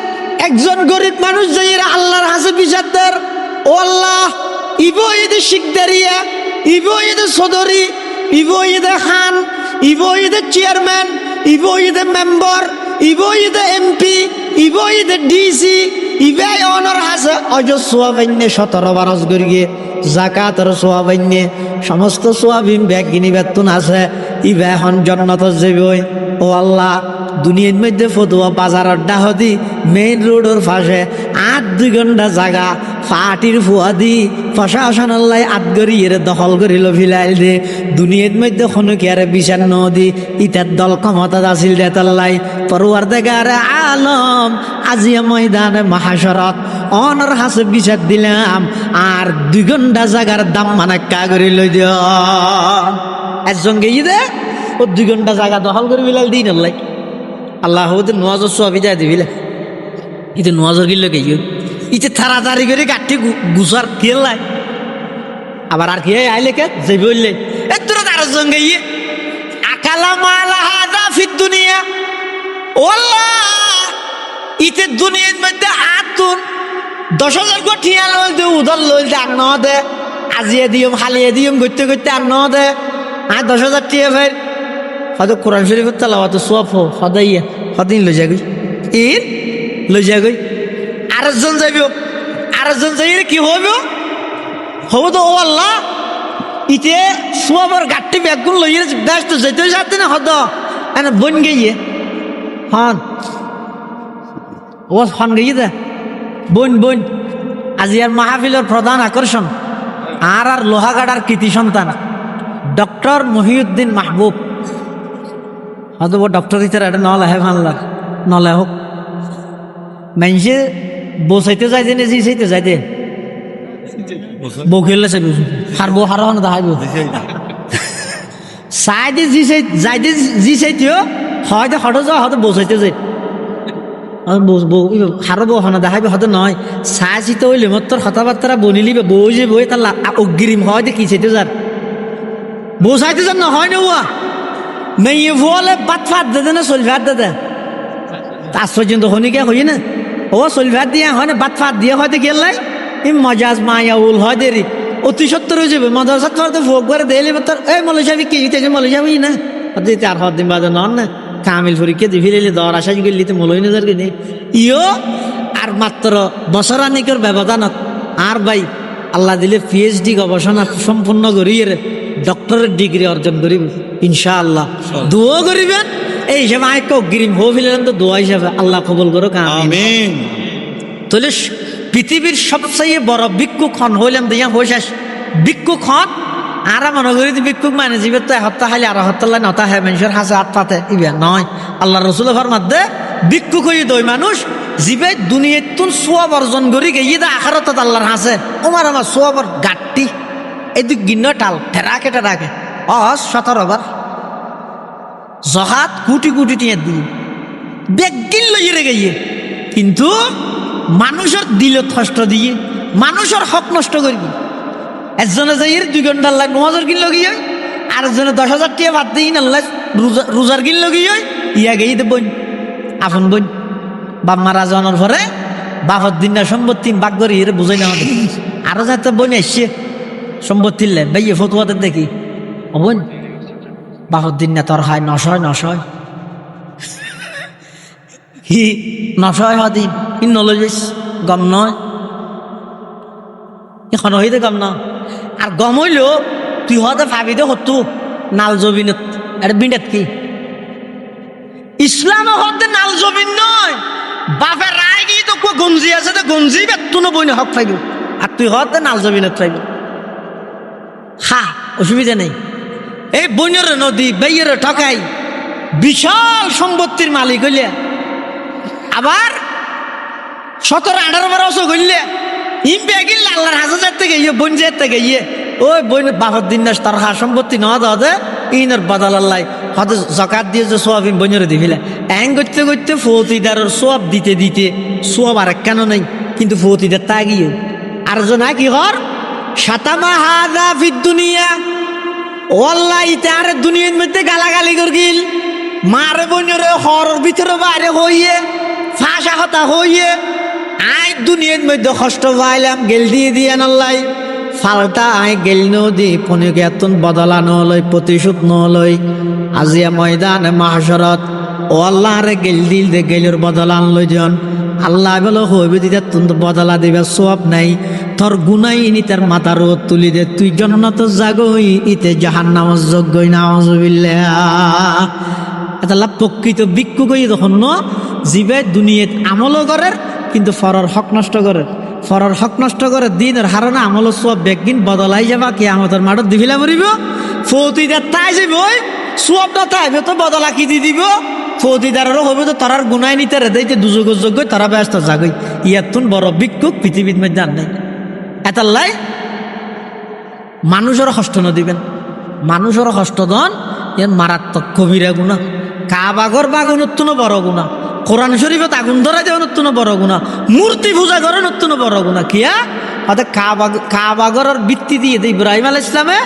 একজন গরিব মানুষ যাইয়ে আল্লাহর হাসে বিচার দেয় ও আল্লাহ ইবো ঈদে শিকদারিয়া ইবো ঈদে সদরি ইবো ঈদে খান ইবো ঈদে চেয়ারম্যান ইবো ঈদে মেম্বার ইবো ঈদে এমপি ইবো ঈদে ডিসি ইবাই অনর হাসে অজস্র বান্যে 17 বারস গরিয়ে জাকাতের সোয়াবান্যে সমস্ত সোয়াবিন ব্যাগ কিনি বেতন আছে ইবা এখন জন্নত যাবই ও আল্লাহ দুনিয়ার মধ্যে ফতুয়া বাজারের ডাহদি মেইন রোডের পাশে 8-2 ঘন্টা জায়গা ফাটির ফুয়া দি প্রশাসন আল্লাহ আটগরিয়ে দখল করিল ফিলাইল দে দুনিয়ার মধ্যে খনুকিয়ারে বিচার নদী ইতার দল ক্ষমতা আছিল দে তাল্লাই পরওয়ারদিগার আলম আজিয়া ময়দানে মাহাশরত অনর হাসে বিচার দিলাম আর 2 ঘন্টা জায়গার দাম মানে কা করে লই দিও একজন গিয়ে দে ও 2 ঘন্টা জায়গা দখল করে ফিলাইল দিন আল্লাহ আল্লাহ ওদের নোয়াজর সবই যায় দিবিলে ইতে নোয়াজর গিল গিয়ে ইতে তাড়াতাড়ি করে গাঠি গুছার খেলাই আবার আর কি আইলে কে যে বললে এ তোরা তার সঙ্গে ইয়ে আকালা মালা হাদা ফিদ দুনিয়া ওয়াল্লাহ ইতে দুনিয়ার মধ্যে আতুন 10,000 কোটি আলো দে উদল লই দে আর ন দে আজিয়ে দিম হালিয়ে দিম করতে করতে আর ন দে আর 10,000 টিয়া ভাই হয়তো কোরআন শরীফের তেলাওয়াত সওয়াব হদাইয়া হদিন লই যাগই ইন লই যাগই আরেকজন যাইব আরেকজন যাইলে কি হইব হবো তো ও আল্লাহ ইতে সওয়াবের গাঠটি ব্যাগুন লইয়ে ব্যস্ত যেতে যাতে না হদ এনে বন গিয়ে হন ও হন গিয়ে দে বন বন আজি আর মাহফিলের প্রধান আকর্ষণ আর লোহাগাড়ার কৃতি সন্তান ডক্টর মহিউদ্দিন মাহবুব হয়তো ডক্টর ইতার এটা নলে হে ভানলার নলে হোক মানুষে বসাইতে যাই দে জি চাইতে যাই দে বউ খেললে চাইব হার বউ হার হন দেখাইব চাই দে জি চাই যাই দে জি চাইতেও হয়তো হঠাৎ যাওয়া হয়তো বসাইতে যাই হারো বউ হনা দেখাইবে হয়তো নয় চাই চিতে হইলে মোর তোর কথাবার্তা বনিলিবে বউ যে বই তার অগ্রিম হয় কি চাইতে যার বউ চাইতে যার নহয় নেওয়া মেয়ে বলে বাত ফাট দে না চল ভাত দে আশ্চর্য তো হনি কে হই না ও চল ভাত দিয়া হয় না বাত ফাট দিয়ে হয়তো গেলাই মজাজ মায়া উল হয় দেরি অতি সত্তর হয়ে যাবে মাদ্রাসাত করতে ভোগ করে দেলি তোর এই মৌলী সাহেব কি দিতেছে মৌলী সাহেব না দিতে আর হদিন বাদে নন না কামিল পরীক্ষা দি ফিরে দর আশা গেলি তো মৌলী নজর কিনে ইও আর মাত্র বছরানিকের ব্যবধানত আর ভাই আল্লাহ দিলে PhD গবেষণা সম্পূর্ণ করিয়ে ডক্টরের ডিগ্রি অর্জন করিব ইনশাআল্লাহ দোয়া করিবেন এই হিসাবে আয় অগ্রিম হো ফেলেন তো দোয়া হিসাবে আল্লাহ কবুল করো আমিন তাহলে পৃথিবীর সবচেয়ে বড় ভিক্ষুক হন হইলাম দিয়া হইসাস ভিক্ষুক হন আর মনে করি ভিক্ষুক মানে জীবে তো হত্যা খাইলে আর হত্যা নতা হয় মানুষের হাসে হাত পাতে ইবে নয় আল্লাহ রসুলের মধ্যে ভিক্ষুক হয়ে দই মানুষ জীবে দুনিয়ার তুন সোয়াব অর্জন করি গিয়ে দা আখারত আল্লাহর হাসে ওমার আমার সোয়াবর গাঠটি এই দুই গিন্ন টাল ঠেরাকে ঠেরাকে 17 বার জহাত কোটি কোটি টিয়া দিয়ে বেগিন লইয়ে গিয়ে, কিন্তু মানুষের দিল কষ্ট দিয়ে মানুষের হক নষ্ট করবি। একজনে যাই 2 ঘন্টার লাগ 9,000 কিনলো গিয়ে, আর একজনে 10,000 টিয়া বাদ দিই না রোজার কিনলো গিয়ে, ইয়া গেই দে বোন আপন বোন বাপ মারা যাওয়ার পরে বাপর দিন না সম্পত্তি বাক করি এর বুঝাই না আমাদের। আরো যাতে বোন এসছে সম্পত্তির লে ভাইয়ে ফতুয়াদের দেখি, ও বোন বাপর দিন না তোর হয় 900 হি 900 হদিন ই নলেজ গম নয়, এখন হইতে গম না। আর গম হইলেও তুই হতে ভাবি দে হতো নাল জবিনত এটা বিন্ডাত কি ইসলাম হতে নাল জবিন নয়, বাপের রায় গিয়ে তো গঞ্জি আছে তো গঞ্জি বেতন বইনে হক পাইব, আর তুই হতে নাল জবিনত পাইব। হা অসুবিধা নেই। এই বইনের নদী বেয়ের ঠকাই বিশাল সম্পত্তির মালিক হইলে, আবার 17-18 বছর হইলে ইম বেগিল আল্লাহর হাজার থেকে ইয়ে বন যেতে গিয়ে ওই বইন বাপর দিন না তার হা সম্পত্তি না দাদা ইনের বদল আল্লাহ হয়তো জকাত দিয়ে যে সোয়াব বইনের দিবিলে এং করতে করতে ফৌতিদারের সোয়াব দিতে দিতে সোয়াব আর কেন নেই, কিন্তু ফৌতিদার তা গিয়ে আর জনা কি হর সাতামা হাদা ফিদ দুনিয়া ওয়াল্লাহ ইতার দুনিয়ার মধ্যে গালাগালি করগিল মারে বইনের হরর ভিতরে বাইরে হইয়ে ফাঁসা হতা হইয়ে আই দুনিয়ার মধ্যে কষ্ট পাইলাম গেল দিয়ে দিয়ে নাল্লাই ফালতা আই গেল নদী পনিকে এতন বদলা নলই প্রতিশোধ নলই আজিয়া ময়দানে মাহশরত ও আল্লাহ রে গেল দিল দে গেলের বদলা আনলই জন আল্লাহ বলো হইবে দিতে তুন বদলা দিবে সব নাই তোর গুনাই ইনি তার মাথার রোদ তুলি দে তুই জন্নত জাগই ইতে জাহান্নামে যোগ্যই নাউযুবিল্লাহ। এটা লাভ প্রকৃত ভিক্ষুক হই তখন ন জিবে দুনিয়াত আমলও করার কিন্তু ফরর হক নষ্ট করে, ফরর হক নষ্ট করে দিনের হারানা আমল সব বেগিন বদলাই যাবা কি আমাদের মাঠত দিভিলা মরিব ফৌতিদার তাই যাব সবটা তাইবে তো বদলা কি দি দিব ফৌতিদারেরও হবে তো তারার গুনাই নিতে রে দিতে দুযোগ্য যোগ্য তারা ব্যস্ত জাগই ইয়াতুন বড় ভিক্ষুক পৃথিবীর মধ্যে আর নাই। এতাল্লাই মানুষের কষ্ট ন দিবেন, মানুষের কষ্ট দন ইয়ার মারাত্মক কবিরা গুণা, কাবাগর বাগুনত্তুন বড় গুণা, কোরআন শরীফত আগুন ধরাই দেওয়া নতুন বড় গুণা, মূর্তি পূজা করে নতুন বড় গুণা। কিয়া অর্থাৎ কাবাগরের ভিত্তি দিয়ে দেয় ইব্রাহিম আলাইহিস সালামে,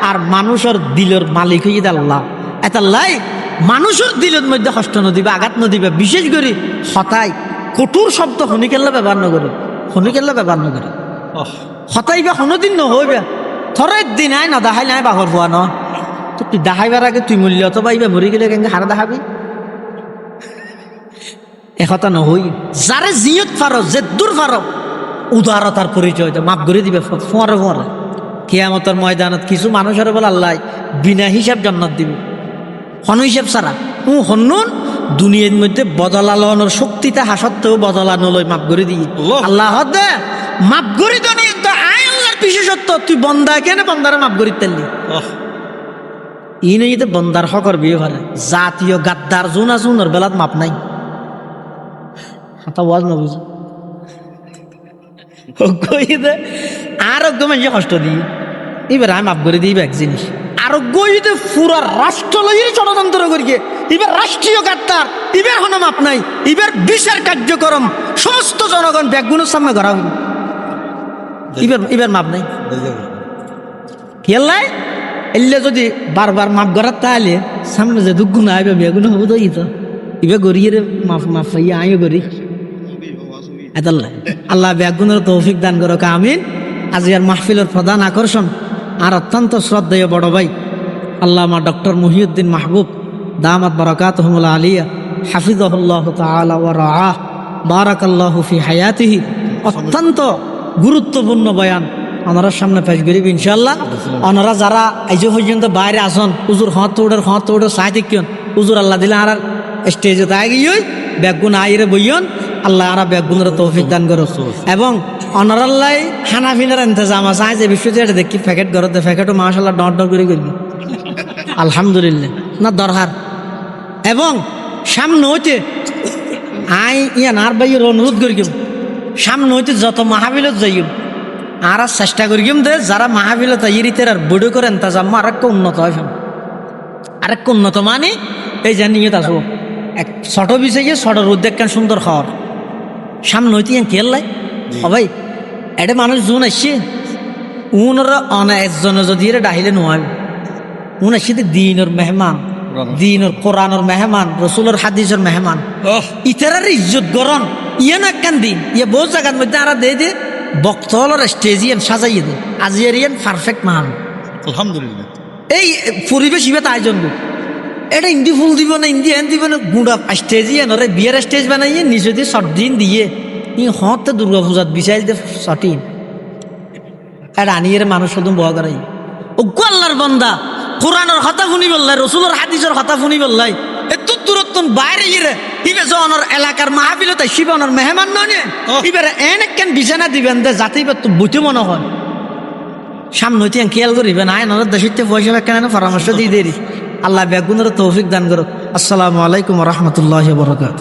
আর মানুষের দিলের মালিক হয়ে দে আল্লাহ। এতাল্লাই মানুষের দিলের মধ্যে কষ্ট নদিবে আঘাত নদিবে, বিশেষ করে হতাই কঠোর শব্দ হনিকেল্লা ব্যবহার নকরে, হনিকেল্লা ব্যবহার নকরে হতাইবে কোনোদিন নহইবে থরের দিন আয় না দেখাই নাই বাঘর পোয়া ন তো তুই দেখাইবার আগে তুই মূল্য তো পাইবে মরি গেলে কেন হারা দেখাবি একথা নহই। যারে জিয়ত ফারো যে দূর ফারো উদারতার পরিচয় মাফ করে দিবে ফোঁয়ারে ফোঁয়ারে। কিয়ামতের ময়দানত কিছু মানুষের বলে আল্লাহ বিনা হিসাব জান্নাত দিবে, হন হিসাব ছাড়া হন্নুন দুনিয়ার মধ্যে বদলা লওয়ানোর শক্তিটা হাসত্তেও বদলা নলই মাফ করে দিই আল্লাহ দে মাফ করি তো নিয়ে তো আয় আল্লাহর বিশেষত্ব তুই বন্দা কেন বন্দারে মাফ করি তেললি ই নেই বন্দার হকর বিয়ে ভারে জাতীয় গাদ্দার জুন আসুন ওর বেলাত মাপ নাই হাতা ওয়াজ না বুঝে আরোগ্য মানুষ কষ্ট দিই এবার আমি মাফ করে দিই এক জিনিস আরোগ্য পুরা রাষ্ট্র লইয়ে ষড়যন্ত্র করিয়ে এবার রাষ্ট্রীয় গাদ্দার এবার হন মাপ নাই এবার বিচার কার্যক্রম সমস্ত জনগণ ব্যাগগুলোর সামনে ধরা হইল এবার এবার মাপ নাই খেয়াল এলে যদি বারবার মাফ করার তাহলে সামনে যে দুঃখ না আইবে বেগুলো হবো তো এবার গড়িয়ে মাফ মাফ আইও করি আল্লাহ ব্যাগুনের তৌফিক দান করো আমিন। আজি আর মাহফিলের প্রধান আকর্ষণ আর অত্যন্ত শ্রদ্ধেয় বড় ভাই আল্লামা ডক্টর মহিউদ্দিন মাহবুব দামাত বারাকাতুহুল আলিয়া হাফিজাহুল্লাহ তাআলা ওয়া রাআহ বারাকাল্লাহু ফি হায়াতিহি অত্যন্ত গুরুত্বপূর্ণ বয়ান ওনার সামনে পেশ করিব ইনশাআল্লাহ। ওনারা যারা আজ পর্যন্ত বাইরে আসন হুজুর হত ওড়ে সাহিত্য কিয়ন হুজুর আল্লাহ দিলে আর স্টেজে তাই গিয়ে ব্যাগুন আইরে বইয়ন আল্লাহ আরা ব্যাগুনের তৌফিক দান করো এবং অনারাল্লাই হানাফিনার ইন্তজাম আছে আজ এই বিষয়টি এটা দেখি প্যাকেট ঘরতে প্যাকেটও মাশাআল্লাহ ডট ডট করে করবি আলহামদুলিল্লাহ না দরকার এবং সামনে হইতে আই ইয়ান আর ভাইয়ের অনুরোধ করিম সামনে হইতে যত মাহফিলত যাইম আর চেষ্টা করিম দে যারা মাহফিলত ইরিতের আর বড় করে ইন্তজাম আরেকটা উন্নত হয় আরেকটা উন্নত মানে এই যে নিয়ত আসো এক ছোট বিষয় গিয়ে ছোট রোদ দেখেন সুন্দর খাওয়ার সামনে হইতে খেয়াল লাই ও ভাই এটা মানুষ জুন আসছে উনরা অনেকজনে যদি এরা ডাহিলে নয় উন আসছে দিনের মেহমান দিনের কোরআনের মেহমান রসুলের হাদিসের মেহমান ইতারার ইজ্জত গরম ইয়ে না একখান দিন ইয়ে বহু জায়গার মধ্যে আরা দে দে বক্তলের স্টেজিয়ান সাজাইয়ে দে আজিয়ারিয়ান পারফেক্ট মান আলহামদুলিল্লাহ এই পরিবেশ ইবে আয়োজন করো এটা ইন্দি ফুল দিব না ইন্দি হ্যান দিব না গুঁড়া স্টেজিয়ান ওরা বিয়ের স্টেজ বানাইয়ে নিজে দিয়ে শর্ট দিন দিয়ে ই হতে দুর্গা পূজাত বিচাই দে শটিন এটা আনিয়ে মানুষ শুধু বয়া করাই ও আল্লাহর বন্দা কোরআনের কথা শুনি বললাই রসুলের হাদিসের কথা শুনি বললাই এত দূরত্ব বাইরে ইরে ইবে জনের এলাকার মাহফিলতে শিবনের মেহমান নয় ইবারে এন কেন বিছানা দিবেন দে যাতে ইবার তো বুঝে মনে হয় সামনে হইতে খেয়াল করিবেন আয় নজর দেশিতে পয়সা কেন পরামর্শ দিয়ে দেরি আল্লাহ বেগুনের তৌফিক দান করো আসসালামু আলাইকুম রহমতুল্লাহ বরকাত